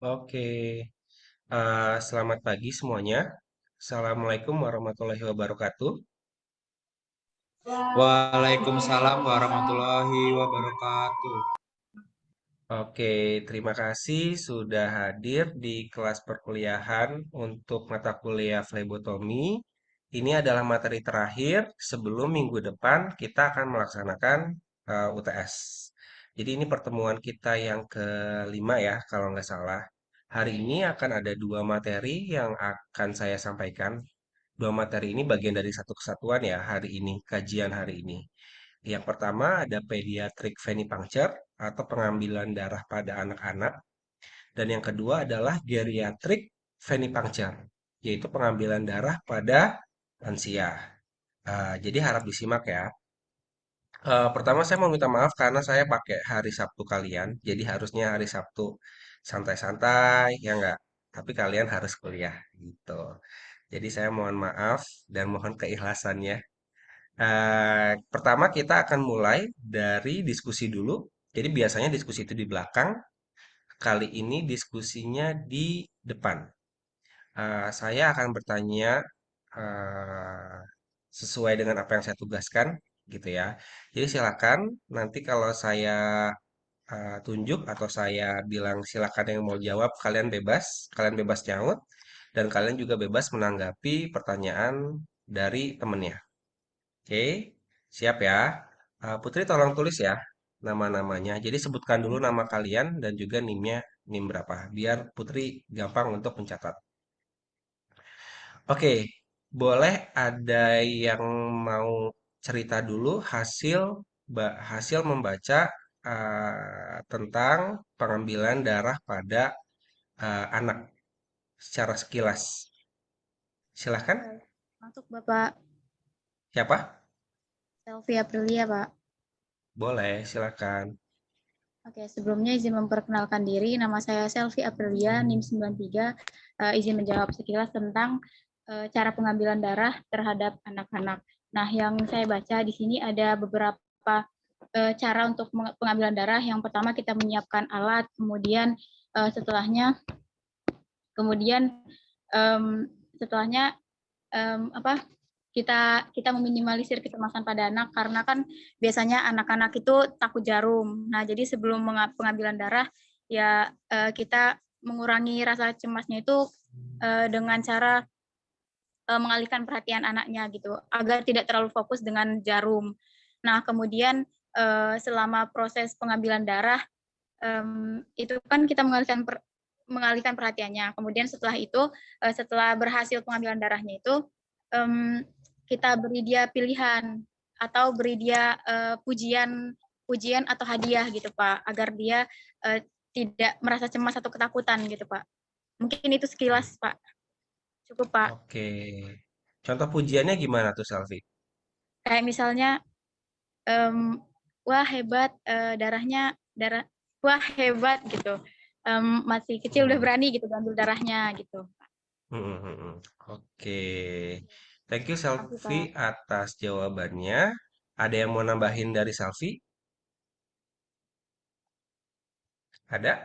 Oke, selamat pagi semuanya. Assalamualaikum warahmatullahi wabarakatuh. Waalaikumsalam warahmatullahi wabarakatuh. Oke, terima kasih sudah hadir di kelas perkuliahan untuk mata kuliah flebotomi. Ini adalah materi terakhir sebelum minggu depan kita akan melaksanakan UTS. Jadi ini pertemuan kita yang kelima ya, kalau nggak salah. Hari ini akan ada dua materi yang akan saya sampaikan. Dua materi ini bagian dari satu kesatuan ya hari ini, kajian hari ini. Yang pertama ada pediatric venipuncture atau pengambilan darah pada anak-anak. Dan yang kedua adalah geriatric venipuncture, yaitu pengambilan darah pada lansia. Jadi harap disimak ya. Pertama saya mau minta maaf karena saya pakai hari Sabtu kalian. Jadi harusnya hari Sabtu santai-santai, ya enggak? Tapi kalian harus kuliah gitu. Jadi saya mohon maaf dan mohon keikhlasannya. Pertama kita akan mulai dari diskusi dulu. Jadi biasanya diskusi itu di belakang, kali ini diskusinya di depan. Saya akan bertanya eh, sesuai dengan apa yang saya tugaskan, gitu ya. Jadi silakan nanti kalau saya tunjuk atau saya bilang silakan yang mau jawab, kalian bebas nyaut, dan kalian juga bebas menanggapi pertanyaan dari temennya. Oke, siap ya. Putri tolong tulis ya nama-namanya. Jadi sebutkan dulu nama kalian dan juga NIM-nya, NIM berapa, biar Putri gampang untuk mencatat. Oke, boleh ada yang mau cerita dulu hasil membaca tentang pengambilan darah pada anak secara sekilas. Silahkan. Masuk Bapak Siapa? Selvi Aprilia, Pak. Boleh, silakan. Oke, sebelumnya izin memperkenalkan diri. Nama saya Selvi Aprilia, NIM 93. Izin menjawab sekilas tentang cara pengambilan darah terhadap anak-anak. Nah, yang saya baca di sini ada beberapa cara untuk pengambilan darah. Yang pertama kita menyiapkan alat, kemudian setelahnya kemudian um, setelahnya apa kita kita meminimalisir kecemasan pada anak karena kan biasanya anak-anak itu takut jarum. Nah, jadi sebelum pengambilan darah ya kita mengurangi rasa cemasnya itu dengan cara mengalihkan perhatian anaknya gitu agar tidak terlalu fokus dengan jarum. Nah, kemudian selama proses pengambilan darah itu kan kita mengalihkan perhatiannya. Kemudian setelah itu, setelah berhasil pengambilan darahnya itu, kita beri dia pilihan atau beri dia pujian pujian atau hadiah gitu Pak, agar dia tidak merasa cemas atau ketakutan gitu Pak. Mungkin itu sekilas Pak. Cukup Pak. Oke. Contoh pujiannya gimana tuh, Salvi? Kayak misalnya, wah hebat darah, wah hebat gitu. Masih kecil udah Hmm. berani gitu ambil darahnya gitu. Hmm, hmm, hmm. Oke. Thank you, Makasih Salvi, Pak. atas jawabannya. Ada yang mau nambahin dari Salvi? Ada?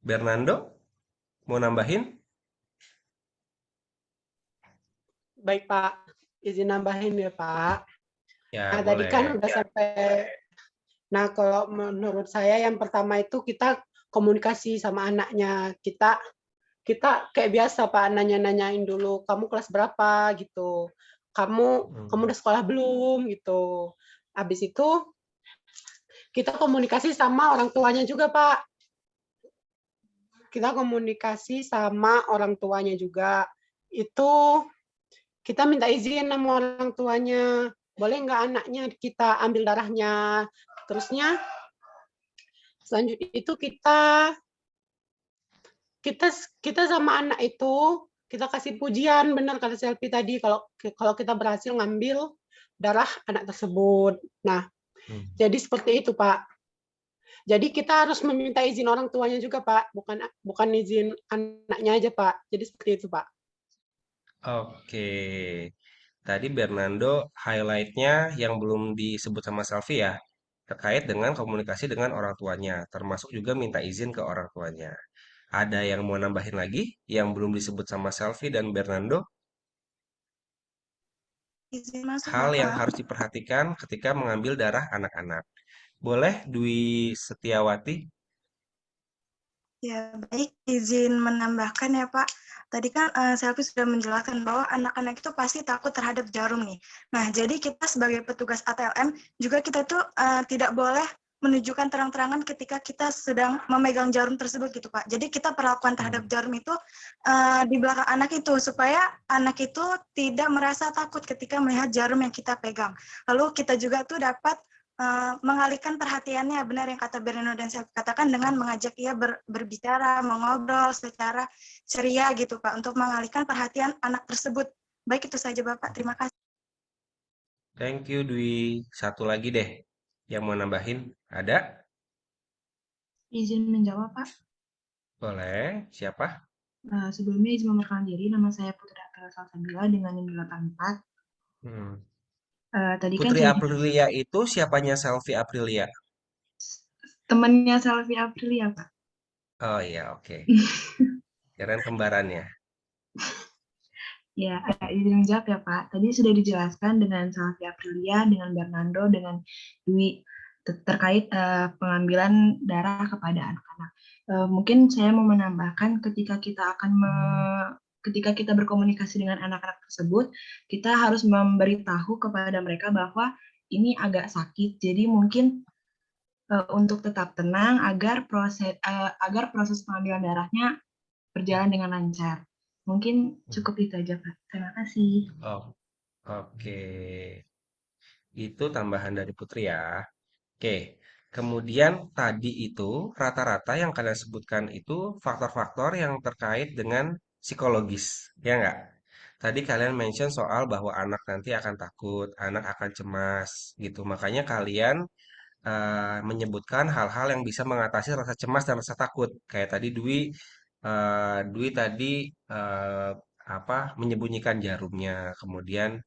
Bernando? Mau nambahin? Baik Pak, izin nambahin ya Pak. Ya, Nah tadi kan boleh. udah sampai, nah kalau menurut saya yang pertama itu kita komunikasi sama anaknya. Kita kayak biasa Pak, nanya-nanyain dulu, kamu kelas berapa gitu. Kamu kamu Hmm. udah sekolah belum gitu. Habis itu kita komunikasi sama orang tuanya juga Pak. Kita komunikasi sama orang tuanya juga. Itu kita minta izin sama orang tuanya, boleh nggak anaknya kita ambil darahnya. Terusnya selanjutnya itu kita kita sama anak itu kita kasih pujian, benar kata Selfie tadi, kalau kalau kita berhasil ngambil darah anak tersebut. Nah, Hmm. jadi seperti itu Pak. Jadi kita harus meminta izin orang tuanya juga Pak, bukan bukan izin anaknya aja Pak. Jadi seperti itu Pak. Oke. Tadi Bernando highlight-nya yang belum disebut sama Salvi ya. terkait dengan komunikasi dengan orang tuanya, termasuk juga minta izin ke orang tuanya. Ada yang mau nambahin lagi yang belum disebut sama Selvi dan Bernardo? Izin masuk, Hal yang Bapak. harus diperhatikan ketika mengambil darah anak-anak. Boleh, Dwi Setiawati? Ya, baik. Izin menambahkan ya, Pak. Tadi kan Selvi sudah menjelaskan bahwa anak-anak itu pasti takut terhadap jarum nih. Nah, jadi kita sebagai petugas ATLM juga kita tuh tidak boleh menunjukkan terang-terangan ketika kita sedang memegang jarum tersebut gitu, Pak. Jadi kita perlakuan terhadap jarum itu di belakang anak itu supaya anak itu tidak merasa takut ketika melihat jarum yang kita pegang. Lalu kita juga tuh dapat mengalihkan perhatiannya, benar yang kata Bernardo dan saya katakan, dengan mengajak ia berbicara, mengobrol secara ceria gitu Pak, untuk mengalihkan perhatian anak tersebut. Baik, itu saja Bapak, terima kasih. Thank you, Dwi. Satu lagi deh yang mau nambahin. Ada? Izin menjawab, Pak. Boleh. Siapa? Sebelumnya izin memperkenalkan diri, nama saya Putri Aprilia Salsabila dengan NIM 84. Hmm. Tadi kan Putri sudah Aprilia itu siapanya Selvi Aprilia? temannya Selvi Aprilia, Pak. Oh iya, oke. Kirain kembarannya. Ya, izin menjawab ya, Pak. Tadi sudah dijelaskan dengan Selvi Aprilia, dengan Bernardo, dengan Dwi terkait pengambilan darah kepada anak-anak. Mungkin saya mau menambahkan ketika kita berkomunikasi dengan anak-anak tersebut, kita harus memberitahu kepada mereka bahwa ini agak sakit. Jadi mungkin untuk tetap tenang agar proses pengambilan darahnya berjalan dengan lancar. Mungkin cukup itu aja, Pak. Terima kasih. Oh, oke. Itu tambahan dari Putri ya. Oke. Kemudian tadi itu rata-rata yang kalian sebutkan itu faktor-faktor yang terkait dengan psikologis, ya nggak? Tadi kalian mention soal bahwa anak nanti akan takut, anak akan cemas, gitu. Makanya kalian menyebutkan hal-hal yang bisa mengatasi rasa cemas dan rasa takut. Kayak tadi Dwi tadi eh, apa menyembunyikan jarumnya. Kemudian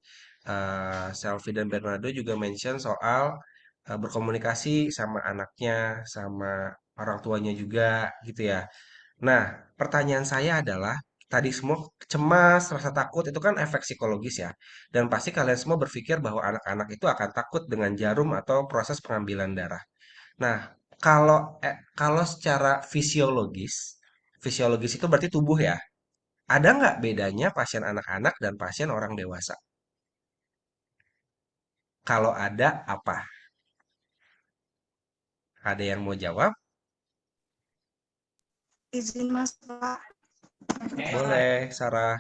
Selvi dan Bernardo juga mention soal berkomunikasi sama anaknya, sama orang tuanya juga, gitu ya. Nah, pertanyaan saya adalah, tadi semua cemas, rasa takut itu kan efek psikologis ya. Dan pasti kalian semua berpikir bahwa anak-anak itu akan takut dengan jarum atau proses pengambilan darah. Nah, kalau secara fisiologis, fisiologis itu berarti tubuh ya. Ada nggak bedanya pasien anak-anak dan pasien orang dewasa? Kalau ada, apa? Ada yang mau jawab? Izin masuk Pak. Boleh, Sarah.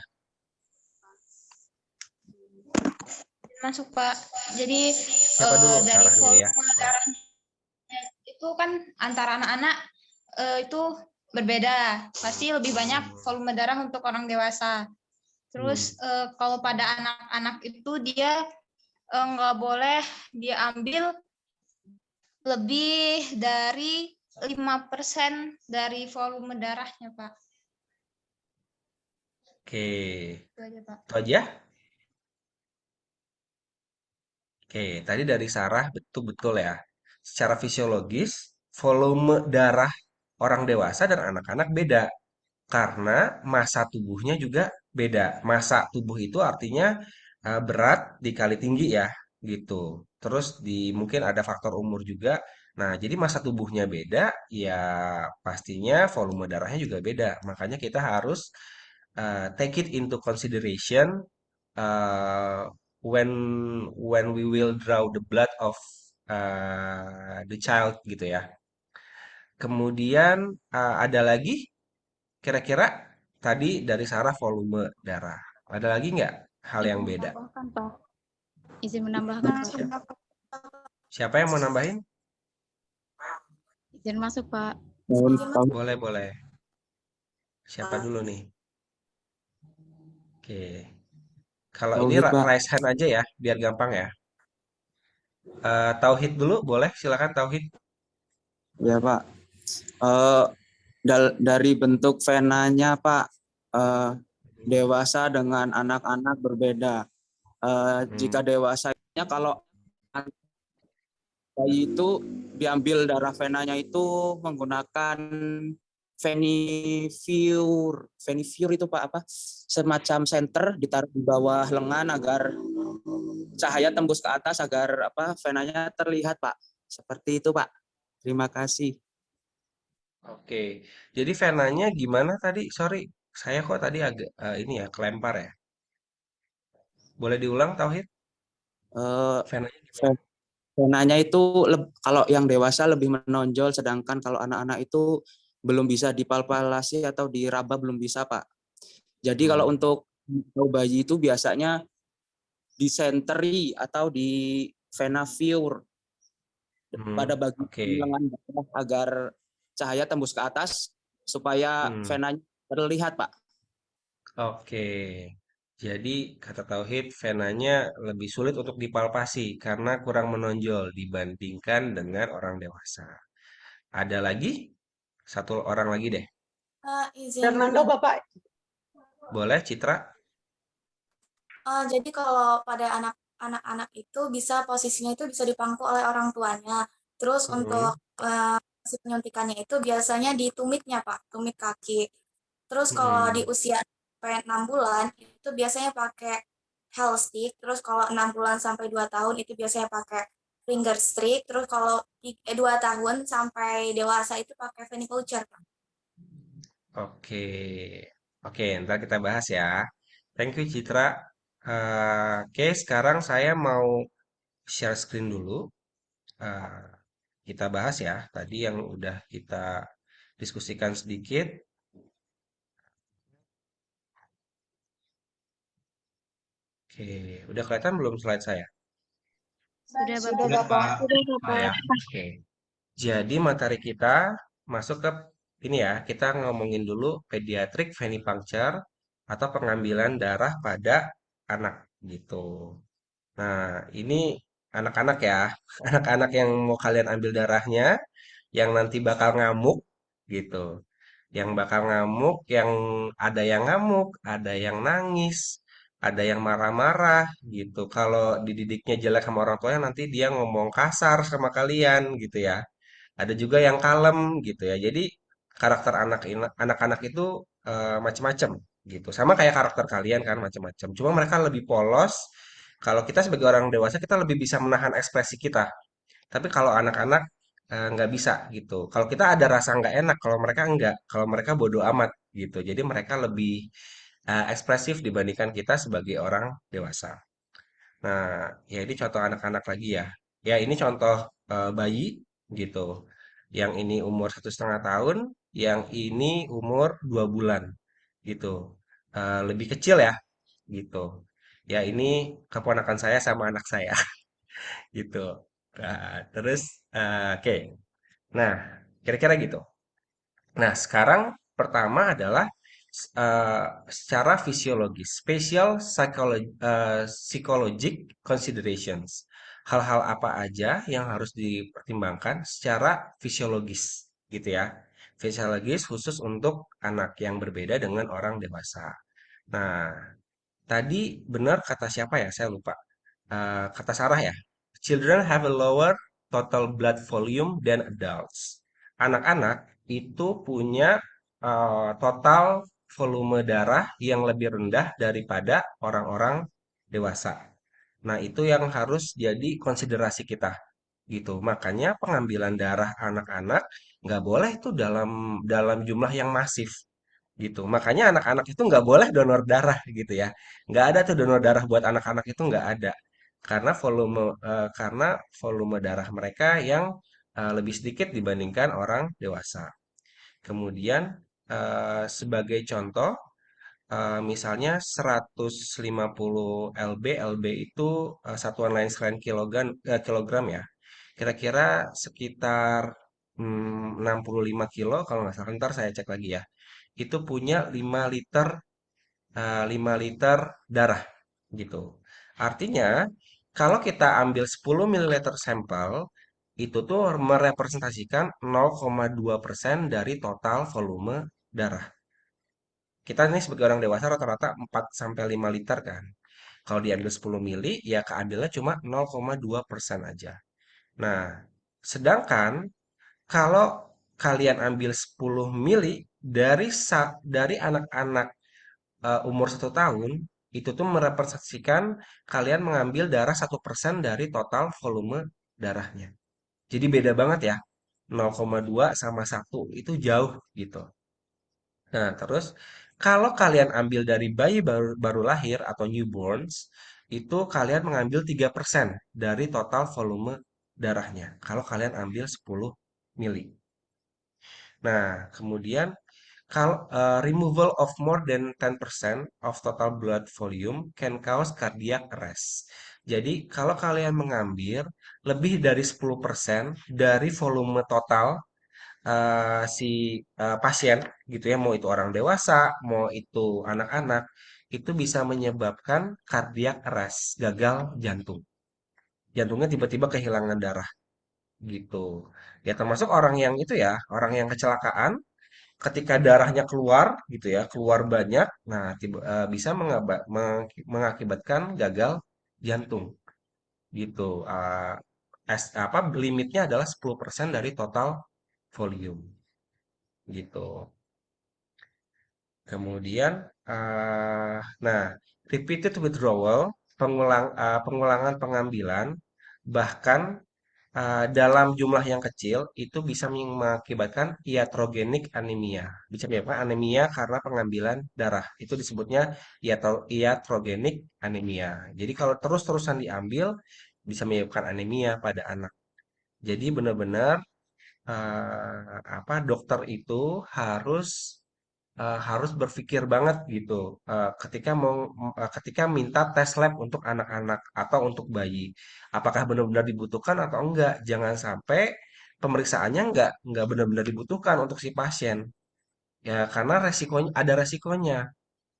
Masuk Pak. Jadi Siapa dulu? dari Sarah dulu ya. volume darahnya itu kan antara anak-anak itu berbeda. Pasti lebih banyak volume darah untuk orang dewasa. Terus kalau pada anak-anak itu dia nggak boleh diambil lebih dari 5% dari volume darahnya, Pak. Oke, Itu aja, Pak. itu aja. Oke, tadi dari Sarah betul-betul ya. Secara fisiologis, volume darah orang dewasa dan anak-anak beda. Karena massa tubuhnya juga beda. Massa tubuh itu artinya berat dikali tinggi ya, gitu. Terus mungkin ada faktor umur juga. Nah, jadi massa tubuhnya beda, ya pastinya volume darahnya juga beda. Makanya kita harus take it into consideration uh, when we will draw the blood of the child gitu ya. Kemudian ada lagi kira-kira tadi dari Sarah volume darah. Ada lagi nggak hal yang Izin beda? menambahkan, Pak. Izin menambahkan, Pak. Masuk Bapak. Siapa yang mau nambahin? Izin masuk, Pak. Boleh, boleh. Siapa dulu nih? Oke. Kalau ini Tauhid, Pak. raise hand aja ya, biar gampang ya. Tauhid dulu, boleh? Silakan Tauhid. Ya, Pak. Eh, dari bentuk venanya, Pak, dewasa dengan anak-anak berbeda. Jika dewasanya kalau bayi itu diambil darah venanya itu menggunakan Venivure. Venivure itu Pak apa? Semacam senter ditaruh di bawah lengan agar cahaya tembus ke atas agar apa venanya terlihat Pak. Seperti itu Pak. Terima kasih. Oke, jadi venanya gimana tadi? Sorry, saya kok tadi agak ini ya kelempar ya. Boleh diulang Tauhid? Eh, Venanya gimana? venanya itu kalau yang dewasa lebih menonjol, sedangkan kalau anak-anak itu belum bisa dipalpalasi atau diraba belum bisa Pak. Jadi kalau Hmm, untuk bayi itu biasanya disenteri atau di Venavure pada bagian oke. lengan bawah agar cahaya tembus ke atas supaya Hmm, venanya terlihat, Pak. oke. Jadi kata Tauhid, venanya lebih sulit untuk dipalpasi karena kurang menonjol dibandingkan dengan orang dewasa. Ada lagi? Satu orang lagi deh. Izin Fernando, menambah. Bapak. Boleh, Citra? Jadi kalau pada anak-anak itu bisa posisinya itu bisa dipangku oleh orang tuanya. Terus Hmm, untuk si penyuntikannya itu biasanya di tumitnya, Pak, tumit kaki. Terus kalau di hmm. usia sampai 6 bulan itu biasanya pakai health stick. Terus kalau 6 bulan sampai 2 tahun itu biasanya pakai finger stick. Terus kalau 2 tahun sampai dewasa itu pakai venipuncture, Pak. Oke, oke, ntar kita bahas ya. Thank you, Citra. Oke, sekarang saya mau share screen dulu. Eh, kita bahas ya, tadi yang udah kita diskusikan sedikit. Oke, udah kelihatan belum slide saya? Sudah Sudah, Bapak. Udah, Bapak. Pak. Oh ya, oke. Jadi materi kita masuk ke ini ya, kita ngomongin dulu pediatric venipuncture atau pengambilan darah pada anak gitu. Nah, ini anak-anak ya, anak-anak yang mau kalian ambil darahnya, yang nanti bakal ngamuk gitu. Yang bakal ngamuk, yang ada yang ngamuk, ada yang nangis, ada yang marah-marah gitu. Kalau dididiknya jelek sama orang tuanya nanti dia ngomong kasar sama kalian gitu ya. Ada juga yang kalem gitu ya. Jadi karakter anak-anak itu macam-macam gitu. Sama kayak karakter kalian kan macam-macam. Cuma mereka lebih polos. Kalau kita sebagai orang dewasa kita lebih bisa menahan ekspresi kita. Tapi kalau anak-anak nggak bisa gitu. Kalau kita ada rasa nggak enak, kalau mereka enggak. Kalau mereka bodoh amat gitu. Jadi mereka lebih ekspresif dibandingkan kita sebagai orang dewasa. Nah, ya ini contoh anak-anak lagi ya. Ya ini contoh bayi gitu. Yang ini umur 1,5 tahun, yang ini umur 2 bulan gitu. Lebih kecil ya gitu. Ya ini keponakan saya sama anak saya gitu. Terus oke. Nah, kira-kira gitu. Nah, sekarang pertama adalah secara fisiologis, psychologic considerations. Hal-hal apa aja yang harus dipertimbangkan secara fisiologis, gitu ya. Fisiologis khusus untuk anak yang berbeda dengan orang dewasa. Nah, tadi benar kata siapa ya? Saya lupa. Kata Sarah ya. Children have a lower total blood volume than adults. Anak-anak itu punya total volume darah yang lebih rendah daripada orang-orang dewasa. Nah, itu yang harus jadi konsiderasi kita gitu. Makanya pengambilan darah anak-anak nggak boleh tuh dalam dalam jumlah yang masif gitu. Makanya anak-anak itu nggak boleh donor darah gitu ya. Nggak ada tuh donor darah buat anak-anak itu nggak ada. Karena volume darah mereka yang lebih sedikit dibandingkan orang dewasa. Kemudian sebagai contoh misalnya 150 lb, lb itu satuan lain selain kilogram ya. Kira-kira sekitar 65 kilo kalau nggak salah. Ntar saya cek lagi ya. Itu punya 5 liter darah gitu. Artinya kalau kita ambil 10 mililiter sampel itu tuh merepresentasikan 0,2% dari total volume darah. Kita ini sebagai orang dewasa rata-rata 4 sampai 5 liter kan. Kalau diambil 10 mili ya keambilnya cuma 0,2% aja. Nah, sedangkan kalau kalian ambil 10 mili dari anak-anak umur 1 tahun, itu tuh merepresentasikan kalian mengambil darah 1% dari total volume darahnya. Jadi beda banget ya, 0,2 sama 1 itu jauh gitu. Nah, terus kalau kalian ambil dari bayi baru lahir atau newborns, itu kalian mengambil 3% dari total volume darahnya. Kalau kalian ambil 10 mili. Nah, kemudian kalau removal of more than 10% of total blood volume can cause cardiac arrest. Jadi, kalau kalian mengambil lebih dari 10% dari volume total si pasien gitu ya, mau itu orang dewasa, mau itu anak-anak, itu bisa menyebabkan cardiac arrest, gagal jantung. Jantungnya tiba-tiba kehilangan darah gitu. Ya termasuk orang yang itu ya, orang yang kecelakaan ketika darahnya keluar gitu ya, keluar banyak, nah bisa mengakibatkan gagal jantung gitu. Apa limitnya adalah 10% dari total volume gitu. Kemudian, nah, repeated withdrawal, pengulangan pengambilan, bahkan dalam jumlah yang kecil itu bisa mengakibatkan iatrogenic anemia. Bisa menyebabkan anemia karena pengambilan darah. Itu disebutnya iatrogenic anemia. Jadi kalau terus-terusan diambil bisa menyebabkan anemia pada anak. Jadi benar-benar apa dokter itu harus berpikir banget gitu ketika minta tes lab untuk anak-anak atau untuk bayi. Apakah benar-benar dibutuhkan atau enggak? Jangan sampai pemeriksaannya enggak benar-benar dibutuhkan untuk si pasien. Ya, karena resikonya ada resikonya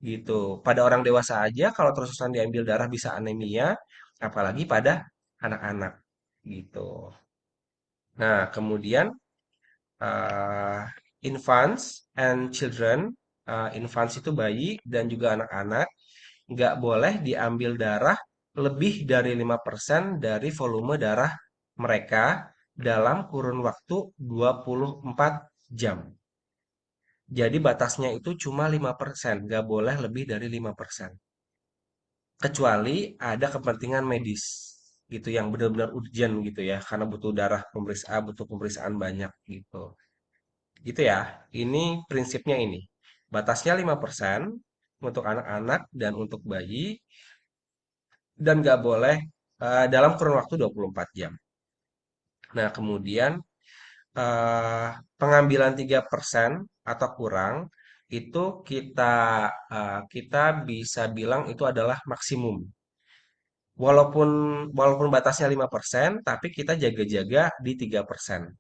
gitu. Pada orang dewasa aja kalau terusan diambil darah bisa anemia, apalagi pada anak-anak gitu. Nah, kemudian uh, infants and children, infants itu bayi dan juga anak-anak, nggak boleh diambil darah lebih dari 5% dari volume darah mereka dalam kurun waktu 24 jam. Jadi batasnya itu cuma 5%, nggak boleh lebih dari 5%. Kecuali ada kepentingan medis gitu yang benar-benar urgent gitu ya, karena butuh pemeriksaan banyak gitu. Gitu ya. Ini prinsipnya ini. Batasnya 5% untuk anak-anak dan untuk bayi dan nggak boleh dalam kurun waktu 24 jam. Nah, kemudian eh, pengambilan 3% atau kurang itu kita bisa bilang itu adalah maksimum. Walaupun walaupun batasnya 5%, tapi kita jaga-jaga di 3%.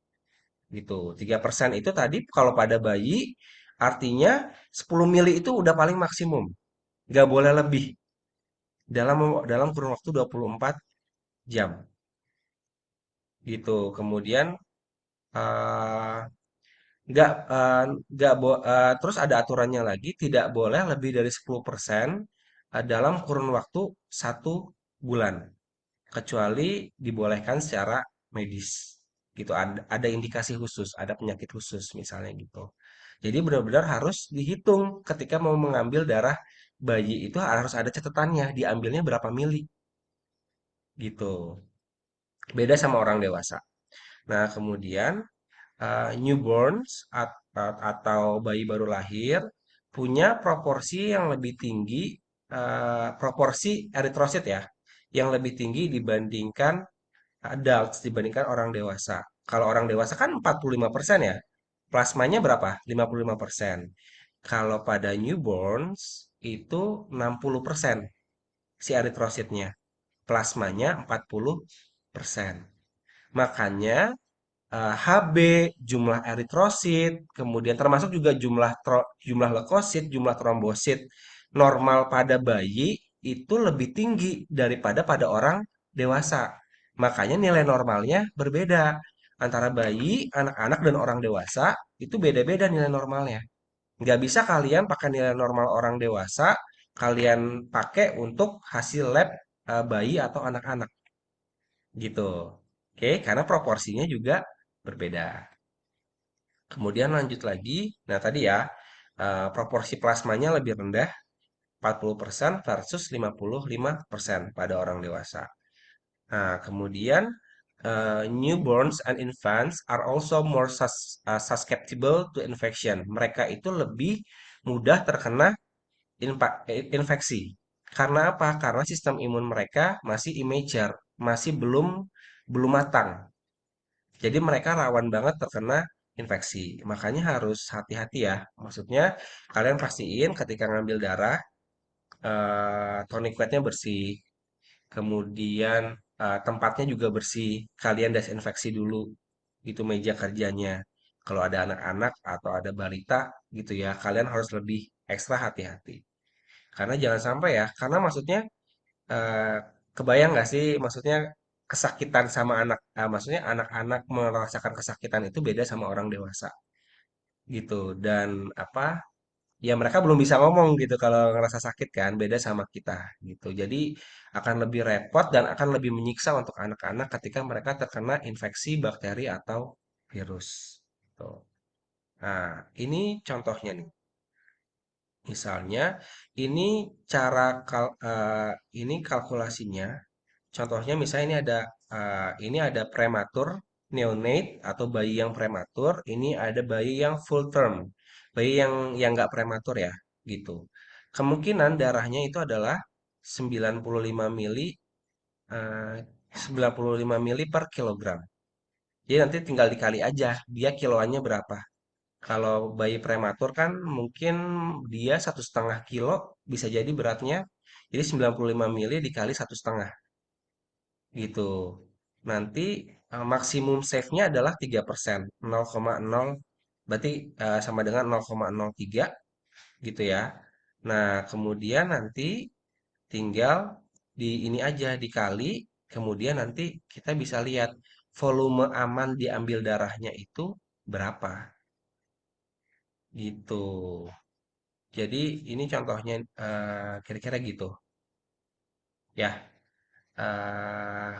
Gitu. 3% itu tadi kalau pada bayi artinya 10 mili itu udah paling maksimum. Nggak boleh lebih dalam dalam kurun waktu 24 jam. Gitu. Kemudian eh, terus ada aturannya lagi tidak boleh lebih dari 10% dalam kurun waktu 1 bulan. Kecuali dibolehkan secara medis gitu ada indikasi khusus ada penyakit khusus misalnya gitu jadi benar-benar harus dihitung ketika mau mengambil darah bayi itu harus ada catatannya diambilnya berapa mili gitu beda sama orang dewasa. Nah kemudian newborns atau bayi baru lahir punya proporsi yang lebih tinggi proporsi eritrosit ya yang lebih tinggi dibandingkan adults dibandingkan orang dewasa. Kalau orang dewasa kan 45% ya. Plasmanya berapa? 55%. Kalau pada newborns itu 60% si eritrositnya. Plasmanya 40%. Makanya HB, jumlah eritrosit, kemudian termasuk juga jumlah leukosit, jumlah trombosit normal pada bayi itu lebih tinggi daripada pada orang dewasa. Makanya nilai normalnya berbeda antara bayi, anak-anak, dan orang dewasa itu beda-beda nilai normalnya. Nggak bisa kalian pakai nilai normal orang dewasa, kalian pakai untuk hasil lab bayi atau anak-anak gitu. Oke, karena proporsinya juga berbeda. Kemudian lanjut lagi, nah tadi ya, proporsi plasmanya lebih rendah 40% versus 55% pada orang dewasa. Nah, kemudian newborns and infants are also more susceptible to infection. Mereka itu lebih mudah terkena infeksi. Karena apa? Karena sistem imun mereka masih immature, masih belum matang. Jadi mereka rawan banget terkena infeksi. Makanya harus hati-hati ya. Maksudnya kalian pastiin ketika ngambil darah tonic wednya bersih, kemudian tempatnya juga bersih. Kalian desinfeksi dulu itu meja kerjanya. Kalau ada anak-anak atau ada balita gitu ya, kalian harus lebih ekstra hati-hati. Karena jangan sampai ya, karena maksudnya eh, kebayang nggak sih, maksudnya kesakitan sama anak, maksudnya anak-anak merasakan kesakitan itu beda sama orang dewasa gitu. Dan apa? Ya mereka belum bisa ngomong gitu kalau ngerasa sakit kan, beda sama kita gitu. Jadi akan lebih repot dan akan lebih menyiksa untuk anak-anak ketika mereka terkena infeksi bakteri atau virus. Tuh. Nah, ini contohnya nih. Misalnya, ini ini kalkulasinya. Contohnya misalnya ini ada prematur neonate atau bayi yang prematur, ini ada bayi yang full term, bayi yang nggak prematur ya, gitu. Kemungkinan darahnya itu adalah 95 mili, eh, 95 mili per kilogram. Jadi nanti tinggal dikali aja dia kiloannya berapa. Kalau bayi prematur kan mungkin dia 1,5 kilo bisa jadi beratnya. Jadi 95 mili dikali 1,5 gitu. Nanti maksimum save-nya adalah 3%, 0,0 berarti sama dengan 0,03 gitu ya. Nah, kemudian nanti tinggal di ini aja dikali, kemudian nanti kita bisa lihat volume aman diambil darahnya itu berapa gitu. Jadi ini contohnya kira-kira gitu ya.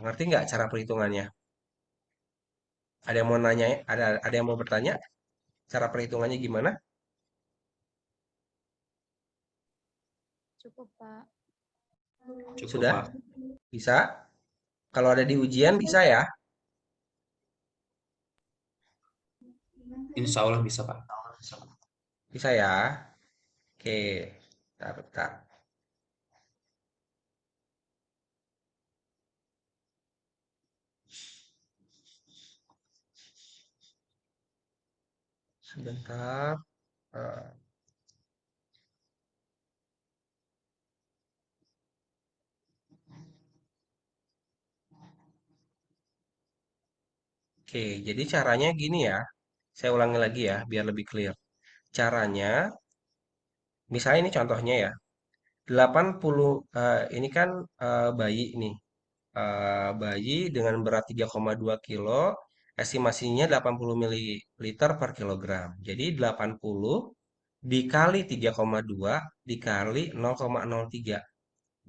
Ngerti nggak cara perhitungannya? Ada yang mau nanya? Ada yang mau bertanya? Cara perhitungannya gimana? Cukup, Pak. Cukup, Sudah? Pak. Bisa? Kalau ada di ujian bisa ya? Insya Allah bisa, Pak. Bisa ya? Oke. Bentar, bentar. Sebentar. Eh, Oke, jadi caranya gini ya. Saya ulangi lagi ya, biar lebih clear. Caranya, misalnya ini contohnya ya. 80, ini kan bayi nih. Bayi dengan berat 3,2 kilo, estimasinya 80 mililiter per kilogram. Jadi 80 dikali 3,2 dikali 0,03.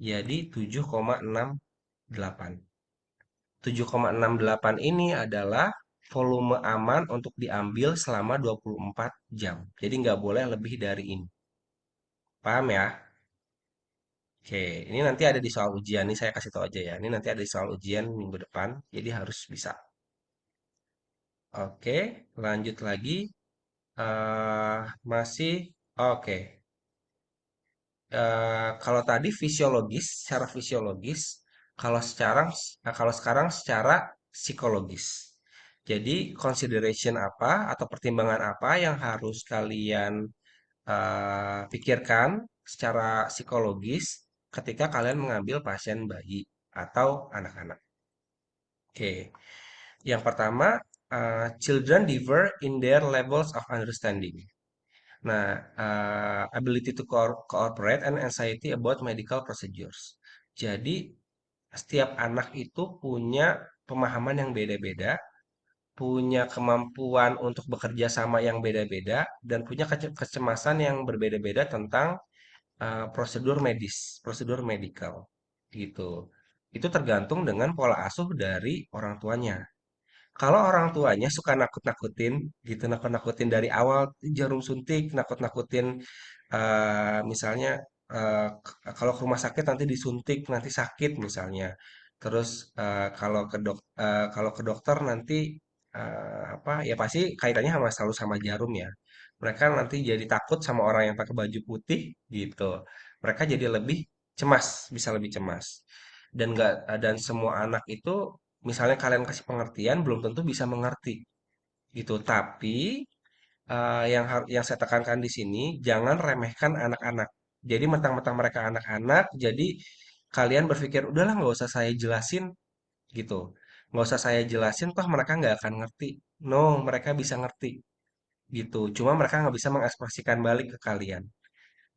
Jadi 7,68. 7,68 ini adalah volume aman untuk diambil selama 24 jam. Jadi nggak boleh lebih dari ini. Paham ya? Oke, ini nanti ada di soal ujian. Ini saya kasih tahu aja ya. Ini nanti ada di soal ujian minggu depan. Jadi harus bisa. Oke, lanjut lagi. Masih oke. Kalau tadi fisiologis, secara fisiologis, kalau sekarang secara psikologis. Jadi consideration apa atau pertimbangan apa yang harus kalian pikirkan secara psikologis ketika kalian mengambil pasien bayi atau anak-anak. Oke, yang pertama, children differ in their levels of understanding. Nah, ability to cooperate and anxiety about medical procedures. Jadi, setiap anak itu punya pemahaman yang beda-beda, punya kemampuan untuk bekerja sama yang beda-beda, dan punya kecemasan yang berbeda-beda tentang prosedur medis, prosedur medikal, gitu. Itu tergantung dengan pola asuh dari orang tuanya. Kalau orang tuanya suka nakut-nakutin gitu, nakut-nakutin dari awal jarum suntik, nakut-nakutin misalnya kalau ke rumah sakit nanti disuntik nanti sakit misalnya. Terus kalau ke dokter nanti apa ya pasti kaitannya sama selalu sama jarum ya. Mereka nanti jadi takut sama orang yang pakai baju putih gitu. Mereka jadi lebih cemas, bisa lebih cemas. Dan semua anak itu misalnya kalian kasih pengertian belum tentu bisa mengerti gitu. Tapi yang saya tekankan di sini jangan remehkan anak-anak. Jadi mentang-mentang mereka anak-anak, jadi kalian berpikir udahlah nggak usah saya jelasin gitu. Nggak usah saya jelasin toh mereka nggak akan ngerti. No, mereka bisa ngerti gitu. Cuma mereka nggak bisa mengekspresikan balik ke kalian.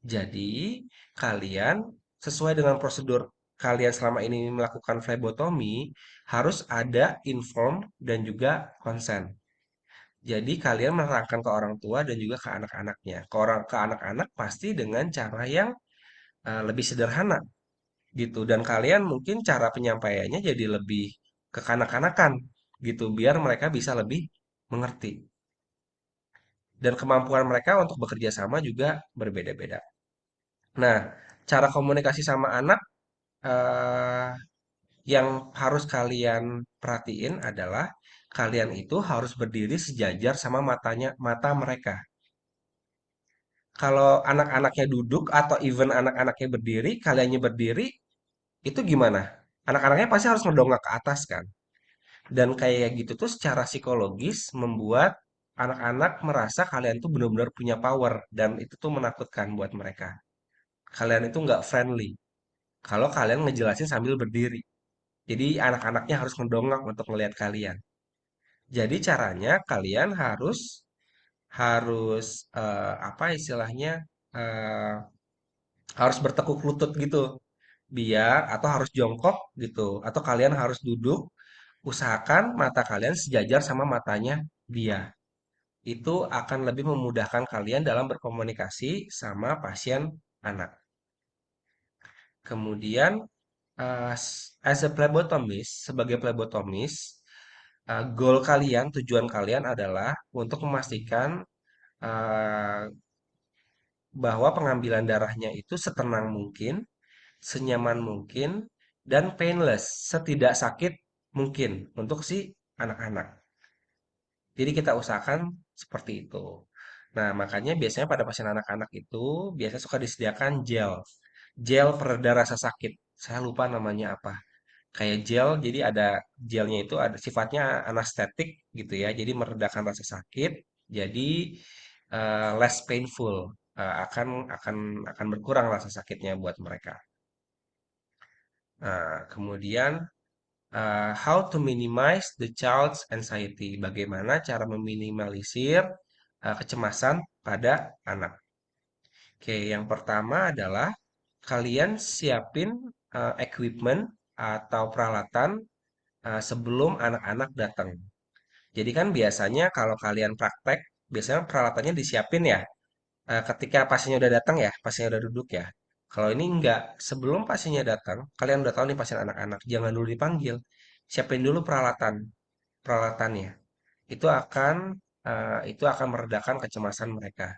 Jadi kalian sesuai dengan prosedur kalian selama ini melakukan flebotomi harus ada inform dan juga konsen. Jadi kalian menerangkan ke orang tua dan juga ke anak-anaknya. Ke anak-anak pasti dengan cara yang lebih sederhana gitu. Dan kalian mungkin cara penyampaiannya jadi lebih kekanak-kanakan gitu, biar mereka bisa lebih mengerti. Dan kemampuan mereka untuk bekerja sama juga berbeda-beda. Nah, cara komunikasi sama anak eh, yang harus kalian perhatiin adalah kalian itu harus berdiri sejajar sama mata mereka. Kalau anak-anaknya duduk atau even anak-anaknya berdiri, kaliannya berdiri, itu gimana? Anak-anaknya pasti harus ngedongak ke atas kan? Dan kayak gitu tuh secara psikologis membuat anak-anak merasa kalian tuh benar-benar punya power dan itu tuh menakutkan buat mereka. Kalian itu nggak friendly kalau kalian ngejelasin sambil berdiri. Jadi anak-anaknya harus ngedongak untuk ngelihat kalian. Jadi caranya kalian harus harus apa istilahnya eh, harus bertekuk lutut gitu biar atau harus jongkok gitu atau kalian harus duduk usahakan mata kalian sejajar sama matanya dia itu akan lebih memudahkan kalian dalam berkomunikasi sama pasien anak. Kemudian as a phlebotomist sebagai phlebotomist goal kalian tujuan kalian adalah untuk memastikan eh, bahwa pengambilan darahnya itu setenang mungkin, senyaman mungkin, dan painless, setidak sakit mungkin untuk si anak-anak. Jadi kita usahakan seperti itu. Nah, makanya biasanya pada pasien anak-anak itu biasanya suka disediakan gel. Gel pereda rasa sakit. Saya lupa namanya apa. Kayak gel, jadi ada gelnya itu ada sifatnya anestetik gitu ya. Jadi meredakan rasa sakit. Jadi less painful. Akan berkurang rasa sakitnya buat mereka. Nah, kemudian how to minimize the child's anxiety. Bagaimana cara meminimalisir kecemasan pada anak. Oke, yang pertama adalah kalian siapin equipment atau peralatan sebelum anak-anak datang. Jadi kan biasanya kalau kalian praktek, biasanya peralatannya disiapin ya ketika pasiennya udah datang ya, pasiennya udah duduk ya. Kalau ini enggak, sebelum pasiennya datang, kalian udah tahu nih pasien anak-anak, jangan dulu dipanggil. Siapin dulu peralatannya. Itu akan meredakan kecemasan mereka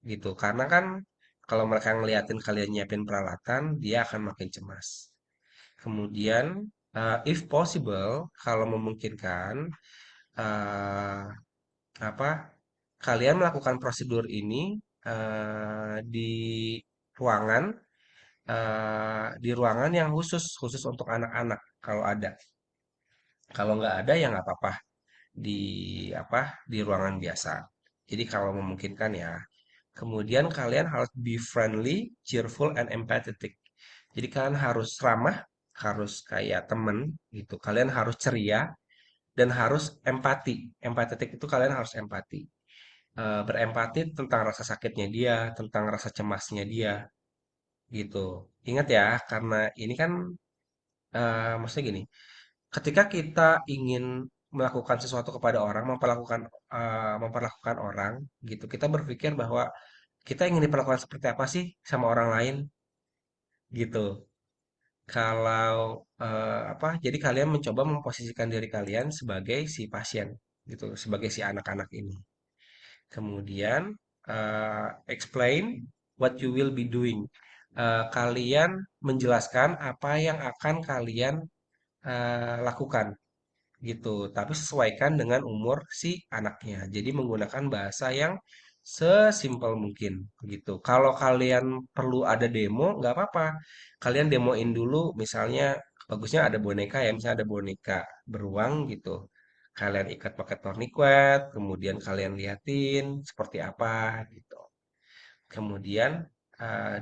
gitu. Karena kan kalau mereka ngeliatin kalian nyiapin peralatan, dia akan makin cemas. Kemudian if possible, kalau memungkinkan eh, apa kalian melakukan prosedur ini di ruangan di ruangan yang khusus khusus untuk anak-anak kalau ada. Kalau nggak ada ya nggak apa-apa di apa di ruangan biasa. Jadi kalau memungkinkan ya. Kemudian kalian harus be friendly, cheerful, and empathetic. Jadi kalian harus ramah, harus kayak temen gitu. Kalian harus ceria dan harus empati. Empathetic itu kalian harus empati. Berempati tentang rasa sakitnya dia, tentang rasa cemasnya dia, gitu. Ingat ya, karena ini kan maksudnya gini, ketika kita ingin melakukan sesuatu kepada orang, memperlakukan orang, gitu, kita berpikir bahwa kita ingin diperlakukan seperti apa sih sama orang lain, gitu. kalau jadi kalian mencoba memposisikan diri kalian sebagai si pasien gitu, sebagai si anak-anak ini. Kemudian explain what you will be doing. Kalian menjelaskan apa yang akan kalian lakukan gitu. Tapi sesuaikan dengan umur si anaknya. Jadi menggunakan bahasa yang sesimpel mungkin gitu. Kalau kalian perlu ada demo, nggak apa-apa. Kalian demoin dulu, misalnya bagusnya ada boneka ya, misalnya ada boneka beruang gitu. Kalian ikat pakai tourniquet, kemudian kalian liatin seperti apa gitu. Kemudian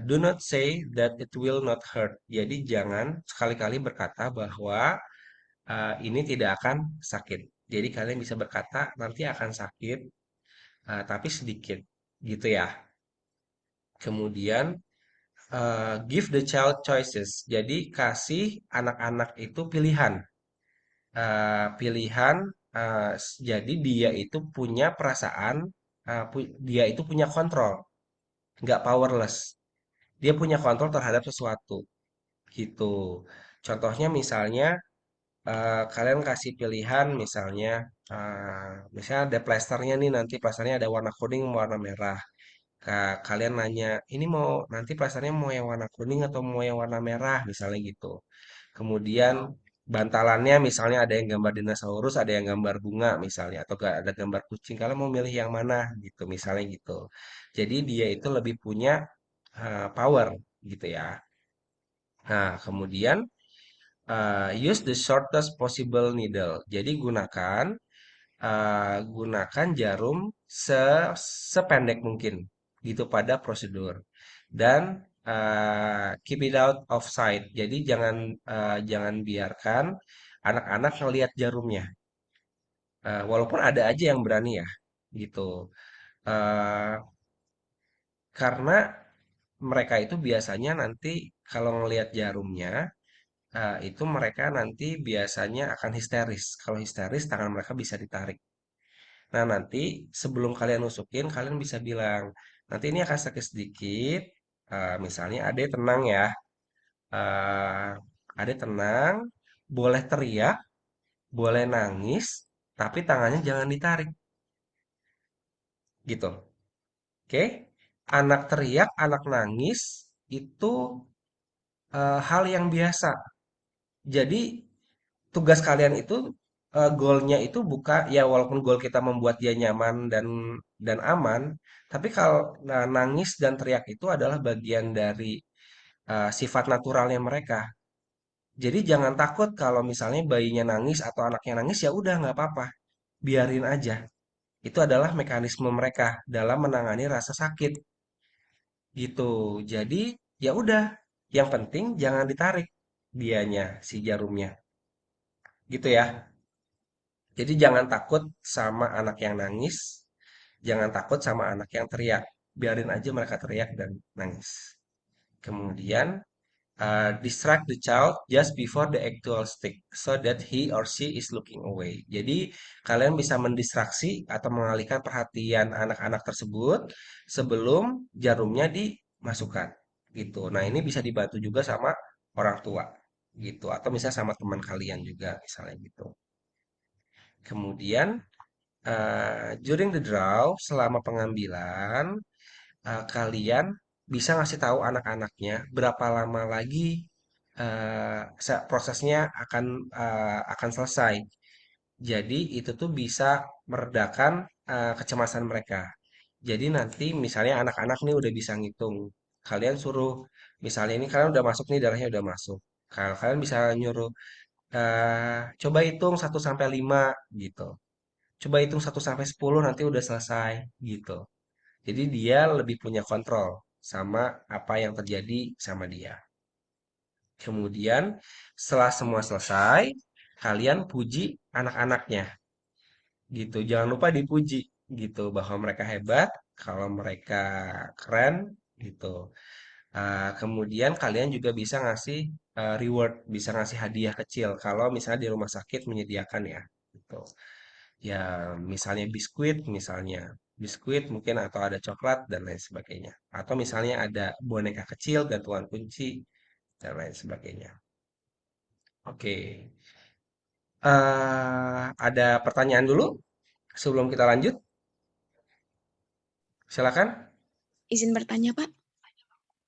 do not say that it will not hurt. Jadi jangan sekali-kali berkata bahwa ini tidak akan sakit. Jadi kalian bisa berkata nanti akan sakit, tapi sedikit, gitu ya. Kemudian give the child choices. Jadi kasih anak-anak itu pilihan. Pilihan. Jadi dia itu punya perasaan, dia itu punya kontrol, nggak powerless. Dia punya kontrol terhadap sesuatu, gitu. Contohnya misalnya kalian kasih pilihan misalnya ada plasternya nih nanti plasternya ada warna kuning warna merah. Kalian nanya ini mau nanti plasternya mau yang warna kuning atau mau yang warna merah misalnya gitu. Kemudian bantalannya misalnya ada yang gambar dinosaurus ada yang gambar bunga misalnya atau gak ada gambar kucing kalian mau milih yang mana gitu misalnya gitu. Jadi dia itu lebih punya power gitu ya. Nah kemudian use the shortest possible needle. Jadi gunakan jarum sependek mungkin gitu pada prosedur dan keep it out of sight. Jadi jangan biarkan anak-anak ngelihat jarumnya. Walaupun ada aja yang berani ya gitu. Eh, karena mereka itu biasanya nanti kalau ngelihat jarumnya itu mereka nanti biasanya akan histeris. Kalau histeris, tangan mereka bisa ditarik. Nah, nanti sebelum kalian nusukin, kalian bisa bilang, nanti ini akan sakit sedikit. Misalnya, Ade tenang ya. eh Ade tenang, boleh teriak, boleh nangis, tapi tangannya jangan ditarik. Gitu. Oke? Anak teriak, anak nangis, itu hal yang biasa. Jadi, tugas kalian itu goalnya itu buka ya walaupun goal kita membuat dia nyaman dan aman, tapi kalau nangis dan teriak itu adalah bagian dari sifat naturalnya mereka. Jadi jangan takut kalau misalnya bayinya nangis atau anaknya nangis ya udah nggak apa-apa, biarin aja. Itu adalah mekanisme mereka dalam menangani rasa sakit gitu. Jadi ya udah, yang penting jangan ditarik dianya si jarumnya. Gitu ya. Jadi jangan takut sama anak yang nangis, jangan takut sama anak yang teriak. Biarin aja mereka teriak dan nangis. Kemudian distract the child just before the actual stick so that he or she is looking away. Jadi kalian bisa mendistraksi atau mengalihkan perhatian anak-anak tersebut sebelum jarumnya dimasukkan gitu. Nah, ini bisa dibantu juga sama orang tua gitu atau misalnya sama teman kalian juga misalnya gitu. Kemudian during the draw, selama pengambilan, kalian bisa ngasih tahu anak-anaknya berapa lama lagi prosesnya akan selesai. Jadi itu tuh bisa meredakan kecemasan mereka. Jadi nanti misalnya anak-anak nih udah bisa ngitung, kalian suruh misalnya ini kalian udah masuk nih darahnya udah masuk. Kalau kalian bisa nyuruh coba hitung 1 sampai 5 gitu. Coba hitung 1 sampai 10 nanti udah selesai gitu. Jadi dia lebih punya kontrol sama apa yang terjadi sama dia. Kemudian setelah semua selesai, kalian puji anak-anaknya gitu. Jangan lupa dipuji gitu bahwa mereka hebat, kalau mereka keren gitu. Kemudian kalian juga bisa ngasih reward, bisa ngasih hadiah kecil kalau misalnya di rumah sakit menyediakan ya gitu. Ya, misalnya biskuit mungkin atau ada coklat dan lain sebagainya. Atau misalnya ada boneka kecil, gantungan kunci dan lain sebagainya. Oke. Ada pertanyaan dulu sebelum kita lanjut? Silakan. Izin bertanya, Pak.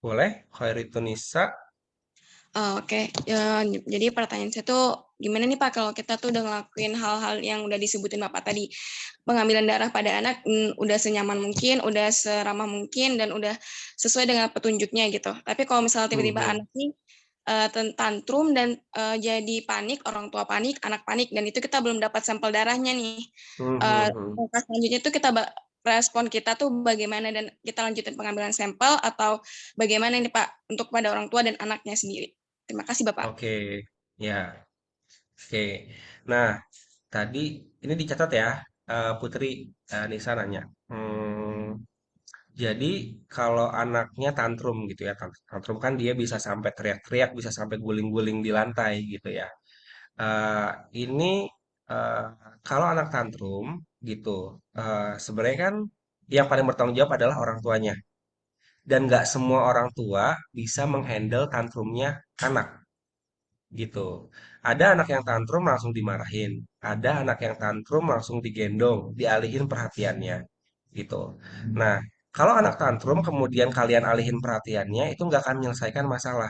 Boleh. Khairutunisa. Oke, ya, jadi pertanyaan saya tuh gimana nih Pak kalau kita tuh udah ngelakuin hal-hal yang udah disebutin Bapak tadi, pengambilan darah pada anak udah senyaman mungkin, udah seramah mungkin, dan udah sesuai dengan petunjuknya gitu. Tapi kalau misalnya tiba-tiba anak nih tantrum dan jadi panik, orang tua panik, anak panik, dan itu kita belum dapat sampel darahnya nih. Langkah selanjutnya tuh respon kita tuh bagaimana, dan kita lanjutin pengambilan sampel atau bagaimana nih Pak untuk pada orang tua dan anaknya sendiri. Terima kasih Bapak. Oke. Ya. Oke. Nah, tadi ini dicatat ya, Putri, Nisa nanya. Jadi kalau anaknya tantrum gitu ya, tantrum kan dia bisa sampai teriak-teriak, bisa sampai guling-guling di lantai gitu ya. Eh, ini eh, kalau anak tantrum gitu, sebenarnya kan yang paling bertanggung jawab adalah orang tuanya. Dan nggak semua orang tua bisa menghandle tantrumnya anak gitu. Ada anak yang tantrum langsung dimarahin, ada anak yang tantrum langsung digendong, dialihin perhatiannya gitu. Nah, kalau anak tantrum kemudian kalian alihin perhatiannya itu nggak akan menyelesaikan masalah.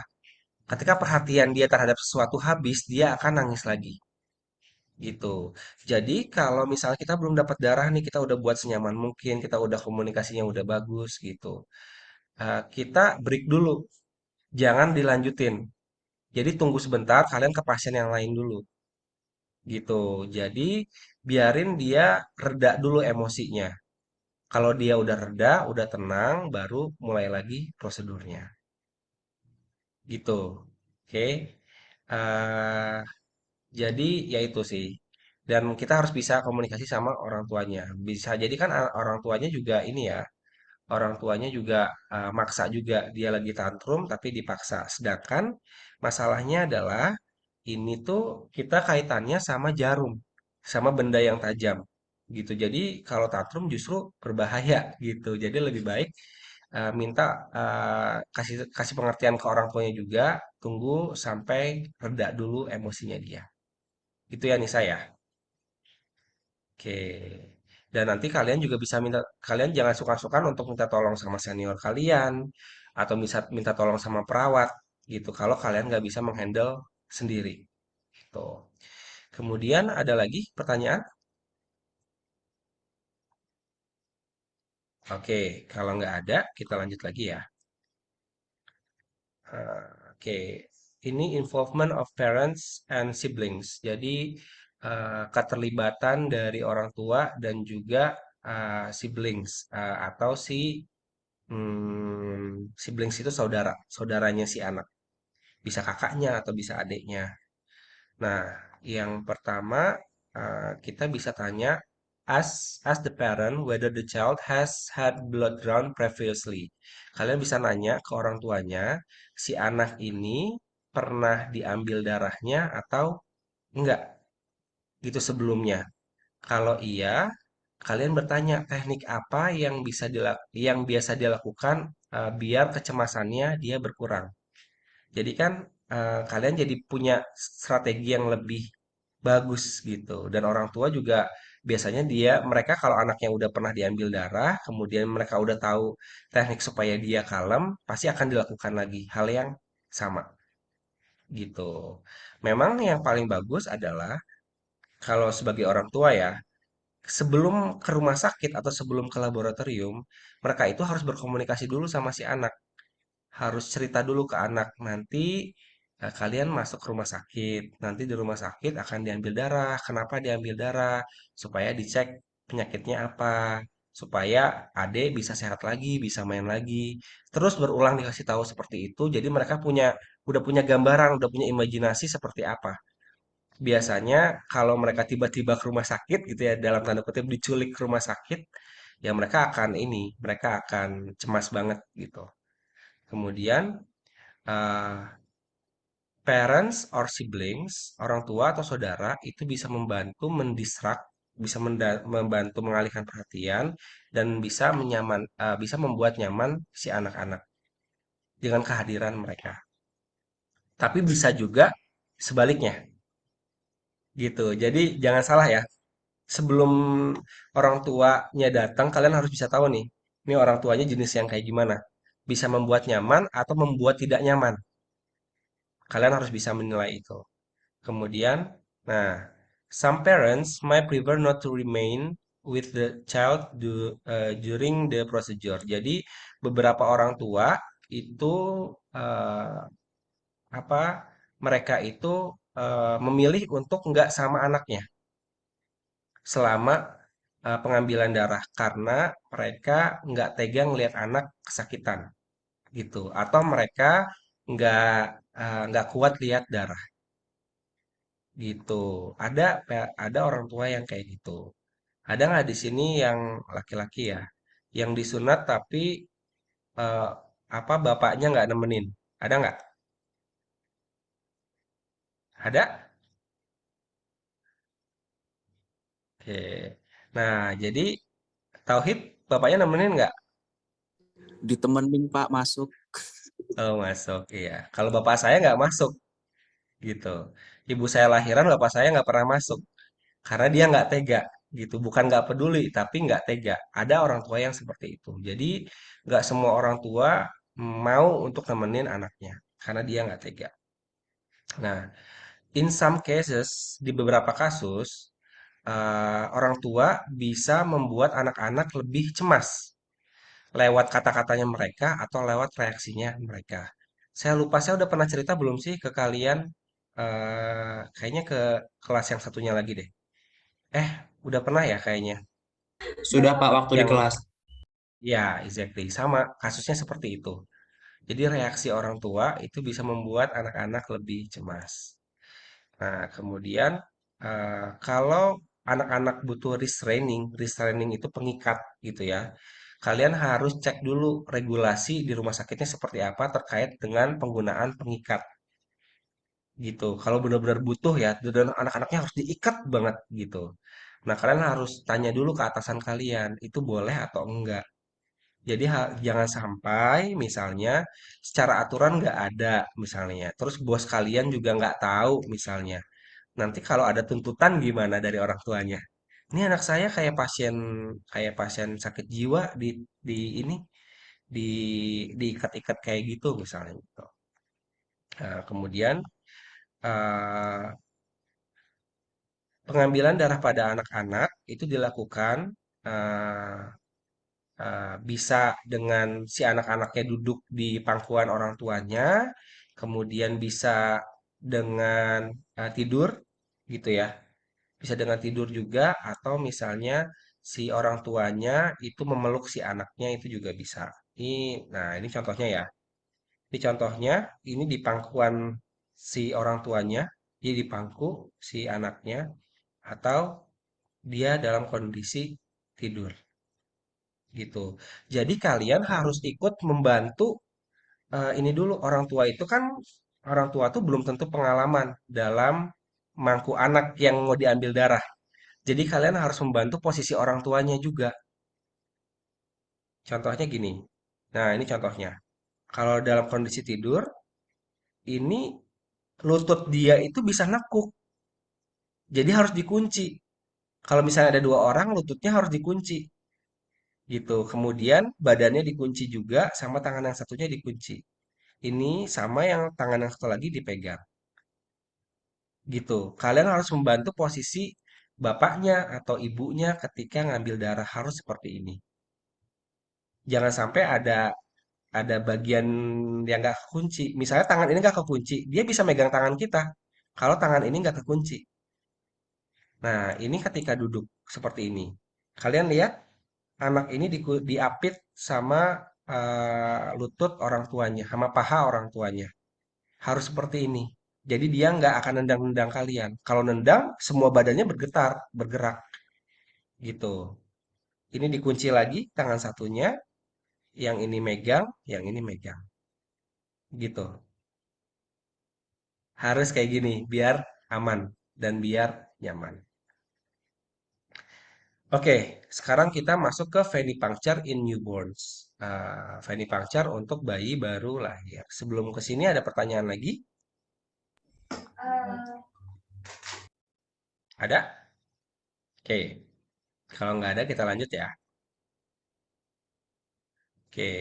Ketika perhatian dia terhadap sesuatu habis, dia akan nangis lagi gitu. Jadi kalau misalnya kita belum dapat darah nih, kita udah buat senyaman mungkin, kita udah komunikasinya udah bagus gitu. Kita break dulu, jangan dilanjutin. Jadi tunggu sebentar, kalian ke pasien yang lain dulu gitu. Jadi biarin dia reda dulu emosinya. Kalau dia udah reda, udah tenang, baru mulai lagi prosedurnya. Gitu. Oke. Eh, jadi ya itu sih. Dan kita harus bisa komunikasi sama orang tuanya. Bisa jadi kan orang tuanya juga ini ya, orang tuanya juga maksa juga dia lagi tantrum tapi dipaksa. Sedangkan masalahnya adalah ini tuh kita kaitannya sama jarum, sama benda yang tajam gitu. Jadi kalau tantrum justru berbahaya gitu. Jadi lebih baik minta kasih kasih pengertian ke orang tuanya juga, tunggu sampai reda dulu emosinya dia. Itu ya Nisa ya. Oke. Dan nanti kalian juga bisa minta, kalian jangan sungkan-sungkan untuk minta tolong sama senior kalian, atau bisa minta tolong sama perawat, gitu. Kalau kalian nggak bisa menghandle sendiri, gitu. Kemudian ada lagi pertanyaan? Oke, kalau nggak ada, kita lanjut lagi ya. Oke, ini involvement of parents and siblings. Jadi keterlibatan dari orang tua dan juga siblings atau siblings itu saudara, saudaranya si anak. Bisa kakaknya atau bisa adiknya. Nah, yang pertama kita bisa tanya, ask the parent whether the child has had blood drawn previously. Kalian bisa nanya ke orang tuanya, si anak ini pernah diambil darahnya atau enggak gitu sebelumnya. Kalau iya, kalian bertanya teknik apa yang biasa dilakukan biar kecemasannya dia berkurang. Jadi kan kalian jadi punya strategi yang lebih bagus gitu. Dan orang tua juga biasanya mereka kalau anaknya udah pernah diambil darah, kemudian mereka udah tahu teknik supaya dia kalem, pasti akan dilakukan lagi hal yang sama gitu. Memang yang paling bagus adalah kalau sebagai orang tua ya, sebelum ke rumah sakit atau sebelum ke laboratorium, mereka itu harus berkomunikasi dulu sama si anak. Harus cerita dulu ke anak, nanti kalian masuk ke rumah sakit. Nanti di rumah sakit akan diambil darah. Kenapa diambil darah? Supaya dicek penyakitnya apa. Supaya adik bisa sehat lagi, bisa main lagi. Terus berulang dikasih tahu seperti itu. Jadi mereka udah punya gambaran, udah punya imajinasi seperti apa. Biasanya kalau mereka tiba-tiba ke rumah sakit gitu ya, dalam tanda kutip diculik ke rumah sakit, ya mereka akan cemas banget gitu. Kemudian eh, parents or siblings, orang tua atau saudara itu bisa membantu mendistract, bisa membantu mengalihkan perhatian dan bisa membuat nyaman si anak-anak dengan kehadiran mereka. Tapi bisa juga sebaliknya gitu. Jadi jangan salah ya. Sebelum orang tuanya datang, kalian harus bisa tahu nih, ini orang tuanya jenis yang kayak gimana. Bisa membuat nyaman atau membuat tidak nyaman. Kalian harus bisa menilai itu. Kemudian, nah, some parents might prefer not to remain with the child during the procedure. Jadi, beberapa orang tua itu eh, apa? Mereka itu memilih untuk nggak sama anaknya selama pengambilan darah karena mereka nggak tega ngelihat anak kesakitan gitu, atau mereka nggak nggak kuat lihat darah gitu. Ada orang tua yang kayak gitu. Ada nggak di sini yang laki-laki ya, yang disunat tapi eh, bapaknya nggak nemenin? Ada nggak? Ada? Oke. Nah, jadi Tauhid bapaknya nemenin nggak? Ditemenin Pak masuk. Oh, masuk, iya. Kalau bapak saya nggak masuk gitu. Ibu saya lahiran, bapak saya nggak pernah masuk karena dia nggak tega gitu. Bukan nggak peduli, tapi nggak tega. Ada orang tua yang seperti itu. Jadi nggak semua orang tua mau untuk nemenin anaknya karena dia nggak tega. Nah, in some cases, di beberapa kasus, orang tua bisa membuat anak-anak lebih cemas lewat kata-katanya mereka atau lewat reaksinya mereka. Saya lupa, saya udah pernah cerita belum sih ke kalian? Kayaknya ke kelas yang satunya lagi deh. Eh, udah pernah ya kayaknya. Sudah Pak waktu di Yang, kelas. ya, exactly. Sama, kasusnya seperti itu. Jadi reaksi orang tua itu bisa membuat anak-anak lebih cemas. Nah, kemudian kalau anak-anak butuh restraining itu pengikat gitu ya. Kalian harus cek dulu regulasi di rumah sakitnya seperti apa terkait dengan penggunaan pengikat gitu. Kalau benar-benar butuh ya, dan anak-anaknya harus diikat banget gitu. Nah, kalian harus tanya dulu ke atasan kalian, itu boleh atau enggak. Jadi jangan sampai misalnya secara aturan nggak ada misalnya, terus bos kalian juga nggak tahu misalnya. Nanti kalau ada tuntutan gimana dari orang tuanya? Ini anak saya kayak pasien sakit jiwa di ini di diikat-ikat kayak gitu misalnya gitu. Nah, kemudian eh, pengambilan darah pada anak-anak itu dilakukan eh, bisa dengan si anak-anaknya duduk di pangkuan orang tuanya, kemudian bisa dengan tidur gitu ya. Bisa dengan tidur juga atau misalnya si orang tuanya itu memeluk si anaknya itu juga bisa. Ini contohnya ya. Ini contohnya, ini di pangkuan si orang tuanya, dia dipangku si anaknya atau dia dalam kondisi tidur gitu. Jadi kalian harus ikut membantu ini dulu orang tua itu kan orang tua tuh belum tentu pengalaman dalam mangku anak yang mau diambil darah. Jadi kalian harus membantu posisi orang tuanya juga. Contohnya gini. Nah, ini contohnya. Kalau dalam kondisi tidur, ini lutut dia itu bisa nekuk. Jadi harus dikunci. Kalau misalnya ada dua orang, lututnya harus dikunci. Gitu. Kemudian badannya dikunci juga sama tangan yang satunya dikunci. Ini sama yang tangan yang satu lagi dipegang. Gitu. Kalian harus membantu posisi bapaknya atau ibunya ketika ngambil darah harus seperti ini. Jangan sampai ada bagian yang nggak kekunci. Misalnya tangan ini nggak kekunci, dia bisa megang tangan kita. Kalau tangan ini nggak kekunci. Nah, ini ketika duduk seperti ini. Kalian lihat anak ini diapit sama lutut orang tuanya, sama paha orang tuanya. Harus seperti ini. Jadi dia nggak akan nendang-nendang kalian. Kalau nendang, semua badannya bergetar, bergerak gitu. Ini dikunci lagi tangan satunya, yang ini megang, yang ini megang. Gitu. Harus kayak gini biar aman dan biar nyaman. Oke, sekarang kita masuk ke venipuncture in newborns. Venipuncture untuk bayi baru lahir. Sebelum ke sini ada pertanyaan lagi? Ada? Oke, kalau nggak ada kita lanjut ya. Oke,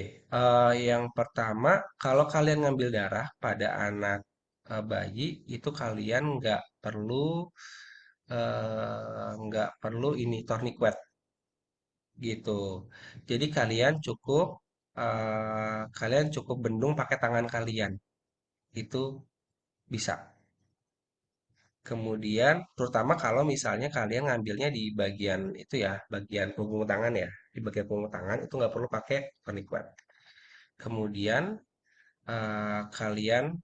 yang pertama, kalau kalian ngambil darah pada anak bayi, itu kalian nggak perlu ini tourniquet gitu. Jadi kalian cukup bendung pakai tangan kalian, itu bisa. Kemudian, terutama kalau misalnya kalian ngambilnya di bagian itu ya, bagian punggung tangan ya, di bagian punggung tangan itu nggak perlu pakai tourniquet. Kemudian kalian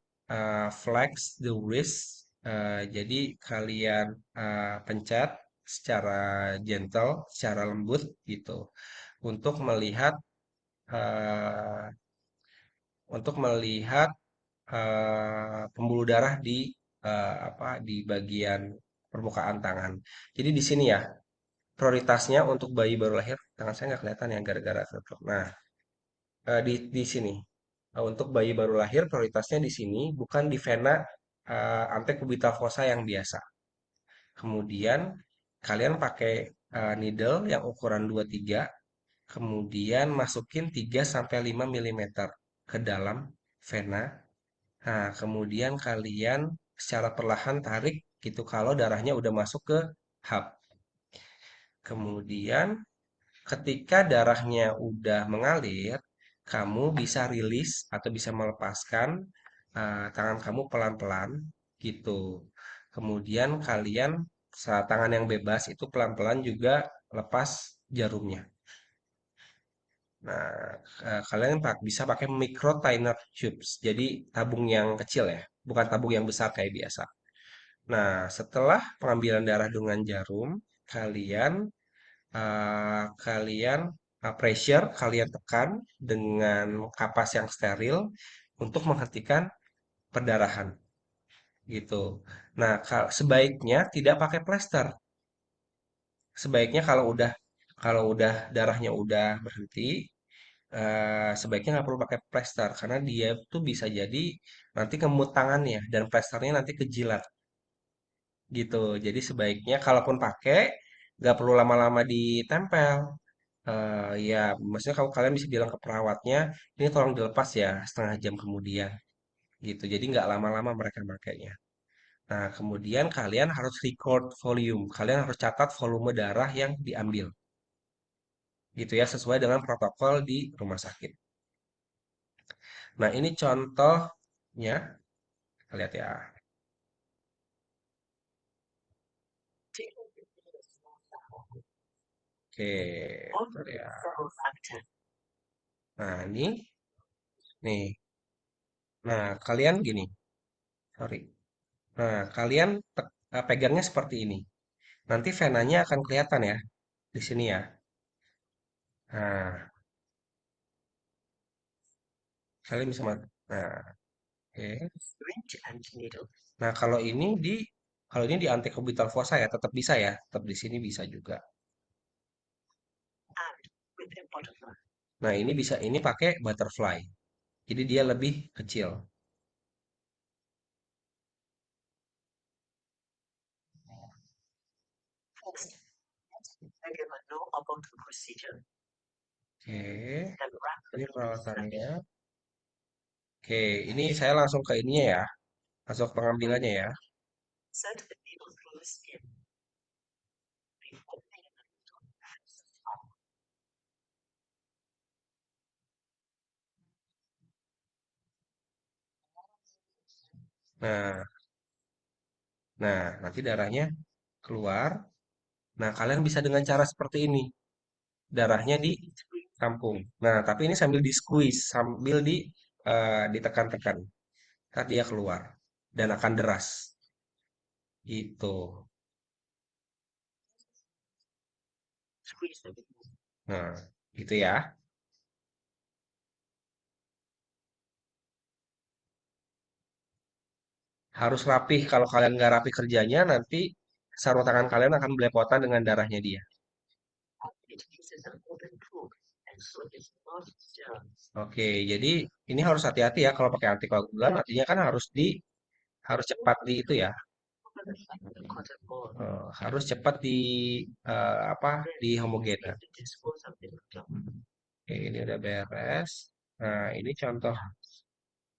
flex the wrist, jadi kalian pencet secara gentle, secara lembut gitu, untuk melihat eh, untuk melihat pembuluh darah di bagian permukaan tangan. Jadi di sini ya prioritasnya untuk bayi baru lahir, tangan saya nggak kelihatan ya gara-gara tutup. Nah, di sini. Untuk bayi baru lahir prioritasnya di sini bukan di vena antekubital fossa yang biasa. Kemudian kalian pakai needle yang ukuran 23, kemudian masukin 3 sampai 5 milimeter ke dalam vena. Nah, kemudian kalian secara perlahan tarik gitu kalau darahnya udah masuk ke hub. Kemudian ketika darahnya udah mengalir, kamu bisa rilis atau bisa melepaskan tangan kamu pelan-pelan gitu. Kemudian kalian saat tangan yang bebas itu pelan-pelan juga lepas jarumnya. Nah, kalian bisa pakai micro tiner tubes. Jadi tabung yang kecil ya, bukan tabung yang besar kayak biasa. Nah, setelah pengambilan darah dengan jarum, kalian kalian pressure kalian tekan dengan kapas yang steril untuk menghentikan perdarahan gitu. Nah, sebaiknya tidak pakai plester. Sebaiknya kalau udah darahnya udah berhenti, sebaiknya nggak perlu pakai plester karena dia tuh bisa jadi nanti kemut tangannya dan plesternya nanti kejilat gitu. Jadi sebaiknya kalaupun pakai nggak perlu lama-lama ditempel. Ya, maksudnya kalau kalian bisa bilang ke perawatnya, ini tolong dilepas ya setengah jam kemudian, gitu. Jadi nggak lama-lama mereka makainya. Nah, kemudian kalian harus record volume. Kalian harus catat volume darah yang diambil, gitu ya, sesuai dengan protokol di rumah sakit. Nah, ini contohnya, kita lihat ya. Oke, bentar ya. Nah, ini, nih. Nah, kalian gini, sorry. Nah, kalian pegangnya seperti ini. Nanti venanya akan kelihatan ya di sini ya. Nah, kalian bisa nah, oke. Nah, kalau ini di antekubital fossa ya, tetap bisa ya, tetap di sini bisa juga. Nah, ini pakai butterfly. Jadi dia lebih kecil. Oke, ini perawatannya. Oke, ini saya langsung ke ininya ya, langsung ke pengambilannya ya. Nah, nah nanti darahnya keluar. Nah, kalian bisa dengan cara seperti ini. Darahnya ditampung. Nah, tapi ini sambil di squeeze, sambil ditekan-tekan. Saat dia keluar dan akan deras. Gitu. Nah, gitu ya. Harus rapih. Kalau kalian nggak rapih kerjanya, nanti sarung tangan kalian akan belepotan dengan darahnya dia. Oke, jadi ini harus hati-hati ya kalau pakai antikoagulan. Artinya kan harus harus cepat di itu ya. Harus cepat di apa di homogener. Oke, ini udah beres. Nah, ini contoh.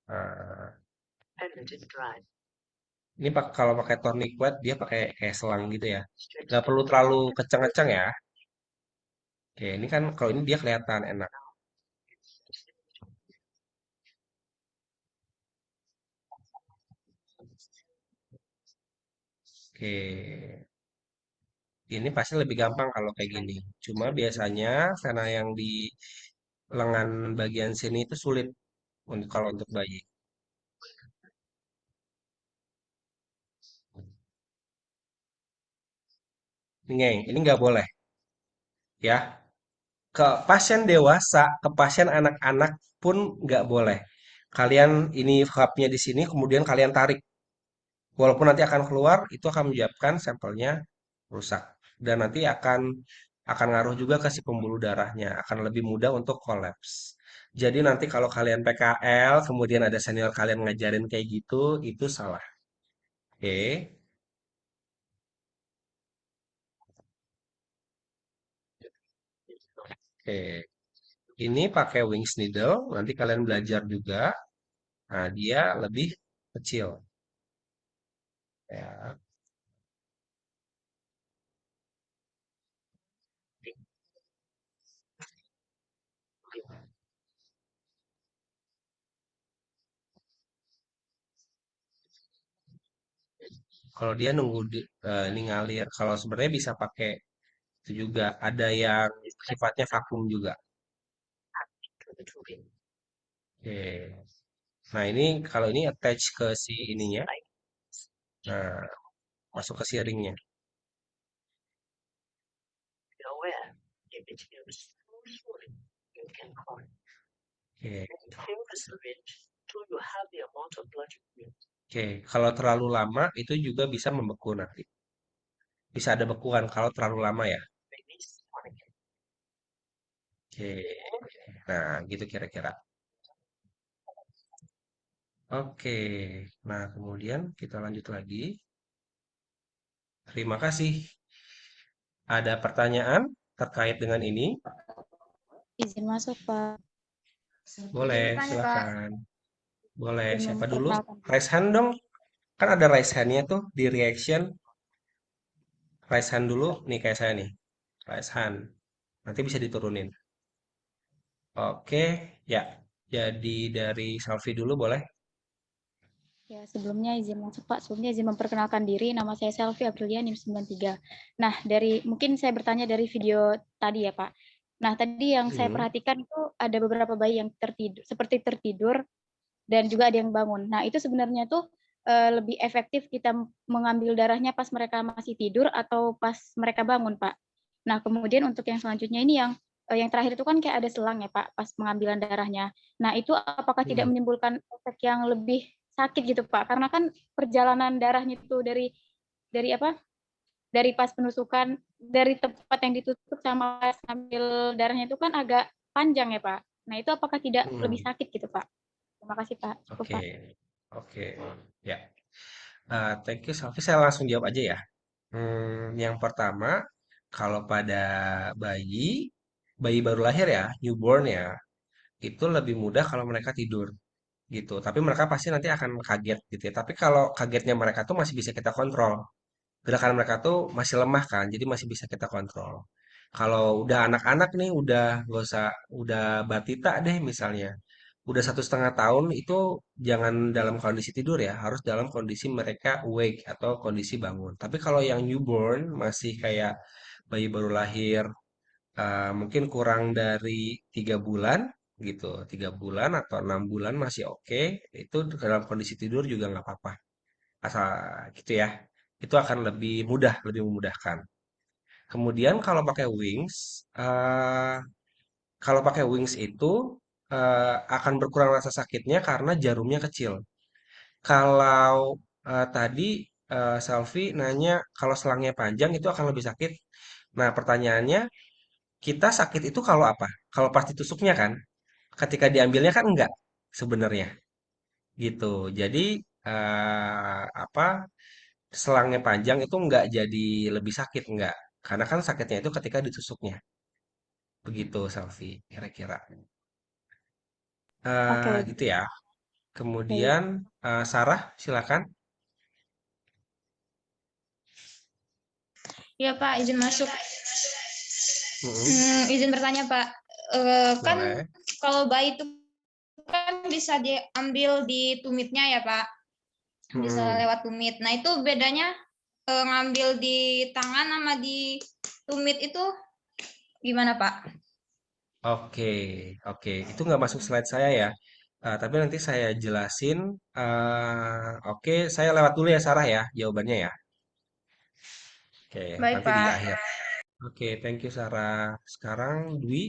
Nah, ini kalau pakai tonic wet dia pakai kayak selang gitu ya. Nggak perlu terlalu kenceng-kenceng ya. Oke, ini kan kalau ini dia kelihatan enak. Oke, ini pasti lebih gampang kalau kayak gini. Cuma biasanya karena yang di lengan bagian sini itu sulit untuk kalau untuk bayi. Ini nggak boleh ya. Ke pasien dewasa, ke pasien anak-anak pun nggak boleh. Kalian ini hubnya di sini, kemudian kalian tarik. Walaupun nanti akan keluar, itu akan menyebabkan sampelnya rusak. Dan nanti akan ngaruh juga ke si pembuluh darahnya, akan lebih mudah untuk kolaps. Jadi nanti kalau kalian PKL, kemudian ada senior kalian ngajarin kayak gitu, itu salah. Oke. Oke. Ini pakai wings needle, nanti kalian belajar juga. Nah, dia lebih kecil. Ya. Kalau dia nunggu ini ngalir. Kalau sebenarnya bisa pakai itu juga. Ada yang sifatnya vakum juga. Oke. Nah, ini kalau ini attach ke si ininya. Nah, masuk ke si ringnya. Oke. Oke, kalau terlalu lama itu juga bisa membeku nanti. Bisa ada bekuan kalau terlalu lama ya. Oke. Nah, gitu kira-kira. Oke. Nah, kemudian kita lanjut lagi. Terima kasih. Ada pertanyaan terkait dengan ini? Izin masuk, Pak. Boleh, Izin bertanya, Pak. silakan. Boleh, Izin siapa dulu? memperkenalkan. Raise hand dong. Kan ada raise hand-nya tuh di reaction. Raise hand dulu, nih kayak saya nih. Raise hand. Nanti bisa diturunin. Oke, ya. Jadi dari Salvi dulu boleh? Ya, sebelumnya izin masuk, Pak. Sebelumnya izin memperkenalkan diri. Nama saya Selvi Aprilia, NIM 93. Nah, mungkin saya bertanya dari video tadi ya, Pak. Nah, tadi yang saya Hmm. perhatikan itu ada beberapa bayi yang seperti tertidur dan juga ada yang bangun. Nah, itu sebenarnya tuh lebih efektif kita mengambil darahnya pas mereka masih tidur atau pas mereka bangun, Pak. Nah, kemudian untuk yang selanjutnya ini yang terakhir itu kan kayak ada selang ya, Pak, pas pengambilan darahnya. Nah, itu apakah tidak Hmm. menimbulkan efek yang lebih sakit gitu, Pak? Karena kan perjalanan darahnya itu dari apa? Dari pas penusukan, dari tempat yang ditutup sama pas ngambil darahnya itu kan agak panjang ya, Pak. Nah, itu apakah tidak lebih Hmm. sakit gitu, Pak? Terima kasih, Pak. Cukup, Oke, Pak. oke, ya. Thank you, Salvi. Saya langsung jawab aja ya. Yang pertama, kalau pada bayi, bayi baru lahir ya, newborn ya, itu lebih mudah kalau mereka tidur gitu. Tapi mereka pasti nanti akan kaget gitu ya. Tapi kalau kagetnya mereka tuh masih bisa kita kontrol. Gerakan mereka tuh masih lemah kan, jadi masih bisa kita kontrol. Kalau udah anak-anak nih, udah batita deh misalnya, udah 1,5 tahun itu jangan dalam kondisi tidur ya, harus dalam kondisi mereka awake atau kondisi bangun. Tapi kalau yang newborn masih kayak bayi baru lahir, mungkin kurang dari 3 bulan gitu, 3 bulan atau 6 bulan masih oke, itu dalam kondisi tidur juga nggak apa-apa, asal gitu ya. Itu akan lebih mudah, lebih memudahkan. Kemudian kalau pakai wings itu akan berkurang rasa sakitnya karena jarumnya kecil. Kalau tadi Selvi nanya kalau selangnya panjang itu akan lebih sakit. Nah, pertanyaannya, kita sakit itu kalau apa? Kalau pas ditusuknya kan? Ketika diambilnya kan enggak sebenarnya gitu. Jadi apa selangnya panjang itu nggak jadi lebih sakit nggak? Karena kan sakitnya itu ketika ditusuknya. Begitu, Selfie, kira-kira. Oke, Gitu ya. baik. Kemudian Sarah, silakan. Iya Pak, izin masuk. Mm-mm, Izin bertanya Pak. Kan boleh. kalau bayi itu kan bisa diambil di tumitnya ya Pak, bisa Mm-mm. lewat tumit. Nah itu bedanya ngambil di tangan sama di tumit itu gimana Pak? Oke, oke. Itu nggak masuk slide saya ya. Tapi nanti saya jelasin. Oke, saya lewat dulu ya Sarah ya, jawabannya ya. Oke, Baik nanti di Pak. akhir. Oke, thank you Sarah. Sekarang Dwi.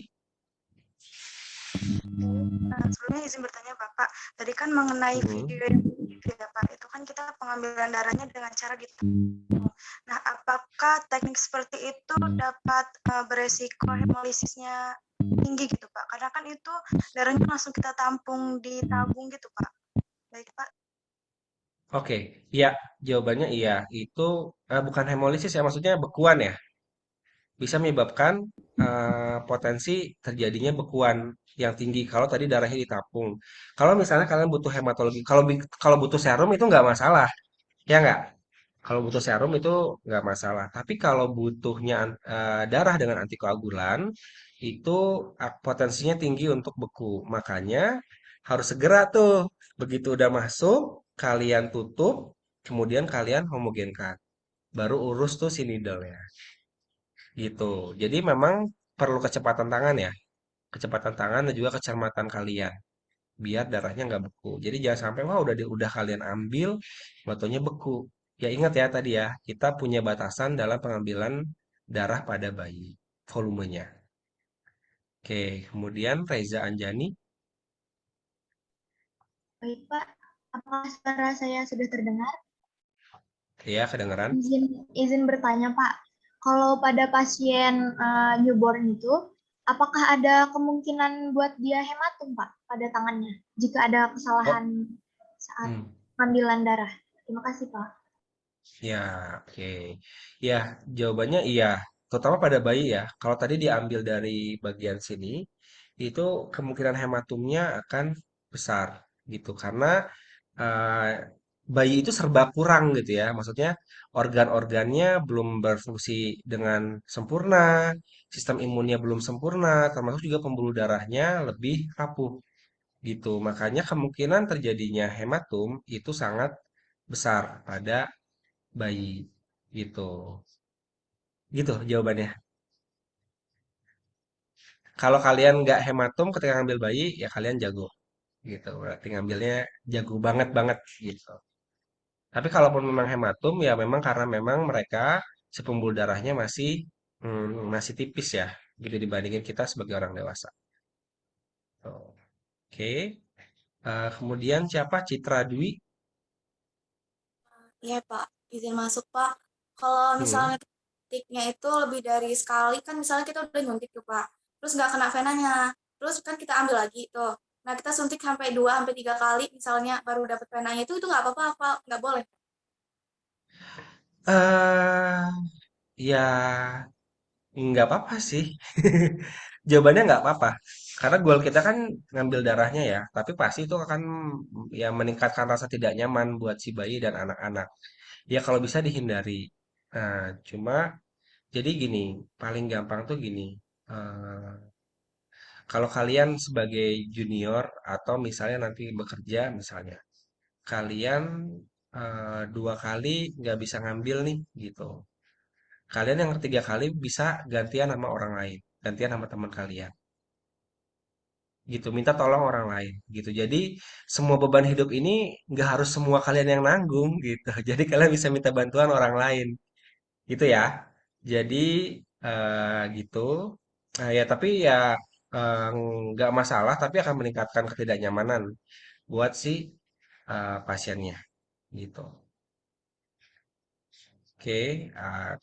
Sebelumnya izin bertanya Bapak, tadi kan mengenai Mm-mm. video yang ya Pak, itu kan kita pengambilan darahnya dengan cara ditabung. Nah, apakah teknik seperti itu dapat beresiko hemolisisnya tinggi gitu Pak? Karena kan itu darahnya langsung kita tampung di tabung gitu Pak. Baik Pak. Oke, iya, jawabannya iya. Itu bukan hemolisis ya, maksudnya bekuan ya. Bisa menyebabkan potensi terjadinya bekuan yang tinggi kalau tadi darahnya ditampung. Kalau misalnya kalian butuh hematologi, kalau butuh serum itu nggak masalah, ya nggak? Kalau butuh serum itu nggak masalah. Tapi kalau butuhnya darah dengan antikoagulan itu potensinya tinggi untuk beku. Makanya harus segera tuh begitu udah masuk kalian tutup, kemudian kalian homogenkan. Baru urus tuh si needle ya. Gitu. Jadi memang perlu kecepatan tangan ya. Kecepatan tangan dan juga kecermatan kalian biar darahnya nggak beku. Jadi jangan sampai wah udah kalian ambil, batonya beku. Ya ingat ya tadi ya, kita punya batasan dalam pengambilan darah pada bayi, volumenya. Oke, kemudian Reza Anjani, Baik, Pak. Apakah suara saya sudah terdengar? ya kedengeran. Izin bertanya, Pak. Kalau pada pasien newborn itu, apakah ada kemungkinan buat dia hematum, Pak, pada tangannya jika ada Oh, kesalahan saat hmm, pengambilan darah? Terima kasih, Pak. ya, oke. Ya, jawabannya iya. Terutama pada bayi ya. Kalau tadi diambil dari bagian sini, itu kemungkinan hematumnya akan besar gitu. Karena eh, bayi itu serba kurang gitu ya. Maksudnya organ-organnya belum berfungsi dengan sempurna, sistem imunnya belum sempurna, termasuk juga pembuluh darahnya lebih rapuh gitu. Makanya kemungkinan terjadinya hematum itu sangat besar pada bayi gitu. Gitu jawabannya. Kalau kalian nggak hematum ketika ngambil bayi, ya kalian jago gitu. Berarti ngambilnya jago banget banget gitu. Tapi kalaupun memang hematum, ya memang karena memang mereka si pembuluh darahnya masih tipis ya, gitu dibandingin kita sebagai orang dewasa. Tuh. Oke. Kemudian siapa? Citra Dwi. Iya Pak, izin masuk Pak. Kalau Hmm. misalnya nyuntiknya itu lebih dari sekali, kan misalnya kita udah nyuntik tuh Pak, terus nggak kena venanya, terus kan kita ambil lagi tuh. Nah kita suntik sampai 2 sampai 3 kali, misalnya baru dapat venanya itu nggak apa-apa, apa nggak boleh? eh Ya nggak apa-apa sih. Jawabannya nggak apa-apa. Karena goal kita kan ngambil darahnya ya, tapi pasti itu akan ya meningkatkan rasa tidak nyaman buat si bayi dan anak-anak. Ya kalau bisa dihindari. Nah, cuma jadi gini, paling gampang tuh gini. eh, Kalau kalian sebagai junior atau misalnya nanti bekerja misalnya, kalian 2 kali nggak bisa ngambil nih gitu. Kalian yang ketiga kali bisa gantian sama orang lain, gantian sama teman kalian. Gitu, minta tolong orang lain gitu. Jadi semua beban hidup ini nggak harus semua kalian yang nanggung gitu. Jadi kalian bisa minta bantuan orang lain gitu ya. Jadi gitu. Ya tapi ya eh, nggak masalah, tapi akan meningkatkan ketidaknyamanan buat si pasiennya gitu. Oke,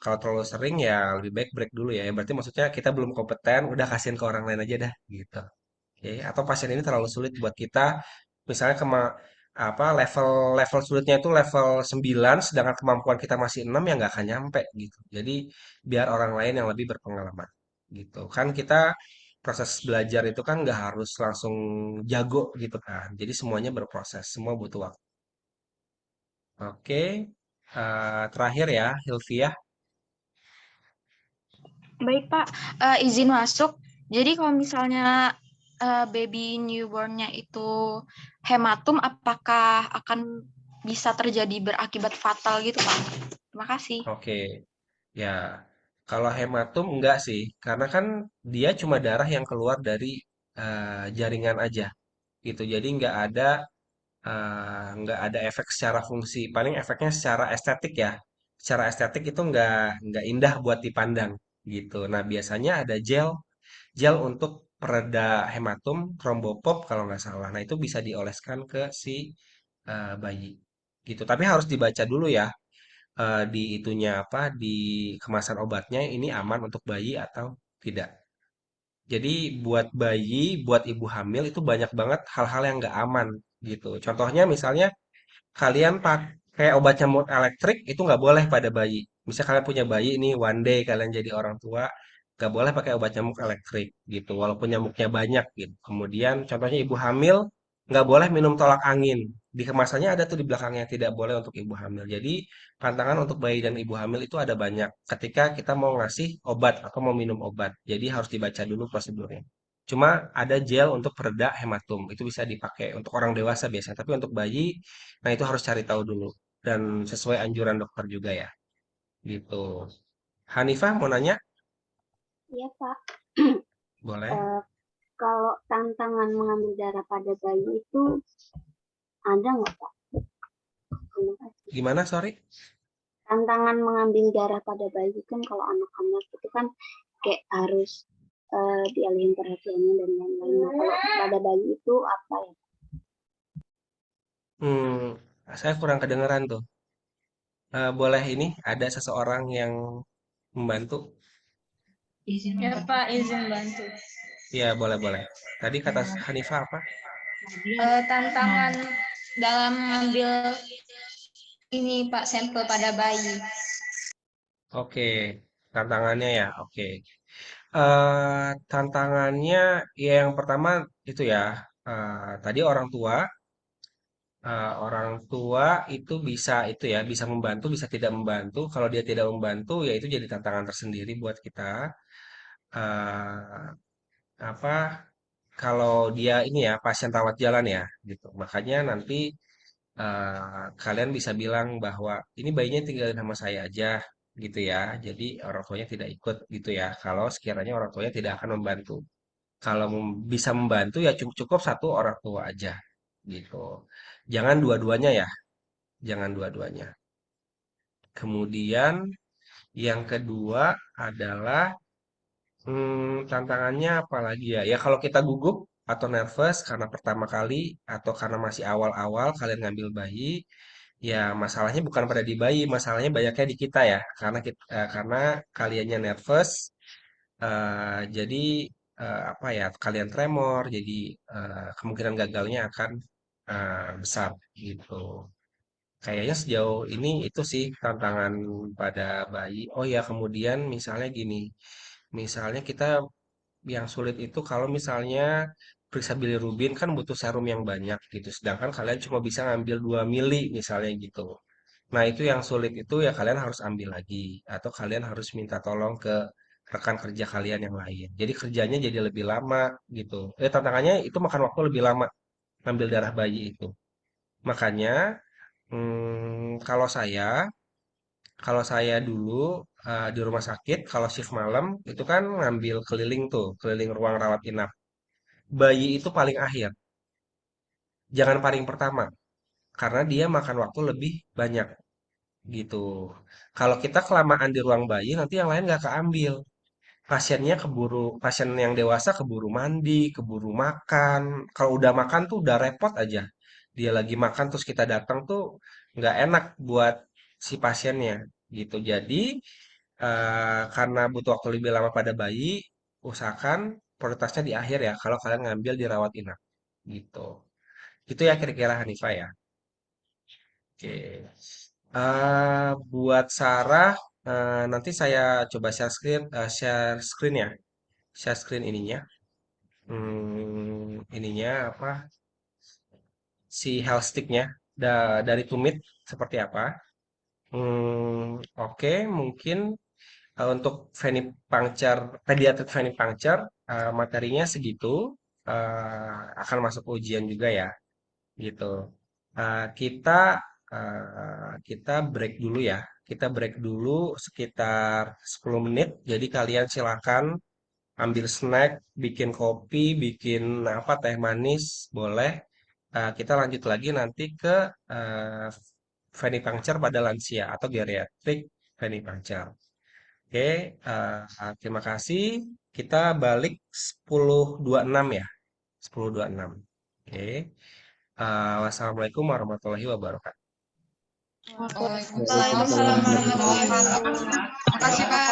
kalau terlalu sering ya lebih baik break dulu ya. Berarti maksudnya kita belum kompeten, udah kasihin ke orang lain aja dah gitu. Oke, atau pasien ini terlalu sulit buat kita, misalnya apa level level sulitnya itu level 9, sedangkan kemampuan kita masih 6 ya nggak akan nyampe gitu. Jadi biar orang lain yang lebih berpengalaman gitu. Kan kita proses belajar itu kan nggak harus langsung jago gitu kan. Jadi semuanya berproses, semua butuh waktu. Oke, terakhir ya, Hilfiah. Baik, Pak. Izin masuk. Jadi kalau misalnya baby newborn-nya itu hematum, apakah akan bisa terjadi berakibat fatal gitu, Pak? Terima kasih. Oke, ya kalau hematum enggak sih, karena kan dia cuma darah yang keluar dari jaringan aja gitu. Jadi nggak ada efek secara fungsi. Paling efeknya secara estetik ya. Secara estetik itu nggak indah buat dipandang gitu. Nah biasanya ada gel gel untuk pereda hematum, trombopop kalau nggak salah. Nah itu bisa dioleskan ke si bayi gitu. Tapi harus dibaca dulu ya di itunya apa di kemasan obatnya ini aman untuk bayi atau tidak. Jadi buat bayi, buat ibu hamil itu banyak banget hal-hal yang nggak aman gitu. Contohnya misalnya kalian pakai obat nyamuk elektrik itu nggak boleh pada bayi. Misal kalian punya bayi ini one day kalian jadi orang tua nggak boleh pakai obat nyamuk elektrik gitu. Walaupun nyamuknya banyak gitu. Kemudian contohnya ibu hamil nggak boleh minum tolak angin. Di kemasannya ada tuh di belakangnya tidak boleh untuk ibu hamil. Jadi pantangan untuk bayi dan ibu hamil itu ada banyak. Ketika kita mau ngasih obat atau mau minum obat. Jadi harus dibaca dulu prosedurnya. Cuma ada gel untuk pereda hematum. Itu bisa dipakai untuk orang dewasa biasanya. Tapi untuk bayi, nah itu harus cari tahu dulu. Dan sesuai anjuran dokter juga ya. Gitu. Hanifah mau nanya? Iya, Pak. Boleh. Kalau tantangan mengambil darah pada bayi itu ada nggak, Pak? Terima kasih. Gimana, sorry? Tantangan mengambil darah pada bayi kan kalau anak-anak itu kan kayak harus dialihin perhatiannya dan lain-lain. Nah, kalau pada bayi itu apa ya? Hmm, saya kurang kedengeran tuh. Boleh ini, ada seseorang yang membantu? Izin Ya, membantu. Pak, izin bantu. Iya, boleh-boleh. Tadi kata Hanifah apa? Tantangan dalam mengambil ini, Pak, sampel pada bayi. Oke, tantangannya ya, oke. Tantangannya ya yang pertama itu ya, tadi orang tua itu bisa itu ya, bisa membantu, bisa tidak membantu. Kalau dia tidak membantu, ya itu jadi tantangan tersendiri buat kita. Eh, apa kalau dia ini ya pasien rawat jalan ya, gitu. Makanya nanti kalian bisa bilang bahwa ini bayinya tinggalin sama saya aja, gitu ya. Jadi orang tuanya tidak ikut, gitu ya. Kalau sekiranya orang tuanya tidak akan membantu. Kalau bisa membantu ya cukup cukup satu orang tua aja, gitu. Jangan dua-duanya ya, jangan dua-duanya. Kemudian yang kedua adalah tantangannya apalagi ya? Ya kalau kita gugup atau nervous karena pertama kali atau karena masih awal-awal kalian ngambil bayi, ya masalahnya bukan pada di bayi, masalahnya banyaknya di kita ya. Karena kaliannya nervous, jadi apa ya? Kalian tremor, jadi kemungkinan gagalnya akan besar gitu. Kayaknya sejauh ini itu sih tantangan pada bayi. Oh ya, kemudian misalnya gini, misalnya kita yang sulit itu kalau misalnya periksa bilirubin kan butuh serum yang banyak gitu. Sedangkan kalian cuma bisa ngambil 2 mili misalnya gitu. Nah, itu yang sulit itu ya kalian harus ambil lagi atau kalian harus minta tolong ke rekan kerja kalian yang lain. Jadi kerjanya jadi lebih lama gitu. Tantangannya itu makan waktu lebih lama ngambil darah bayi itu. Makanya kalau saya dulu di rumah sakit, kalau shift malam itu kan ngambil keliling tuh, keliling ruang rawat inap. Bayi itu paling akhir, jangan paling pertama, karena dia makan waktu lebih banyak gitu. Kalau kita kelamaan di ruang bayi, nanti yang lain nggak keambil. Pasien yang dewasa keburu mandi, keburu makan. Kalau udah makan tuh udah repot aja. Dia lagi makan terus kita datang tuh nggak enak buat si pasiennya gitu. Jadi karena butuh waktu lebih lama pada bayi, usahakan prioritasnya di akhir ya. Kalau kalian ngambil di rawat inap gitu. Itu ya kira-kira Hanifah ya. Oke. Buat Sarah, nanti saya coba share screen ya. Share screen ininya. Ininya apa? Si health stick-nya dari Tumit seperti apa? Oke, mungkin untuk venipuncture, pediatric venipuncture, materinya segitu, akan masuk ujian juga ya, gitu. Kita break dulu ya. Kita break dulu sekitar 10 menit. Jadi kalian silakan ambil snack, bikin kopi, bikin apa teh manis, boleh. Kita lanjut lagi nanti ke venipuncture pada lansia atau geriatric venipuncture. Oke, terima kasih. Kita balik 10.26 ya. 10.26. Oke. Wassalamualaikum warahmatullahi wabarakatuh. Waalaikumsalam warahmatullahi wabarakatuh. Makasih Pak.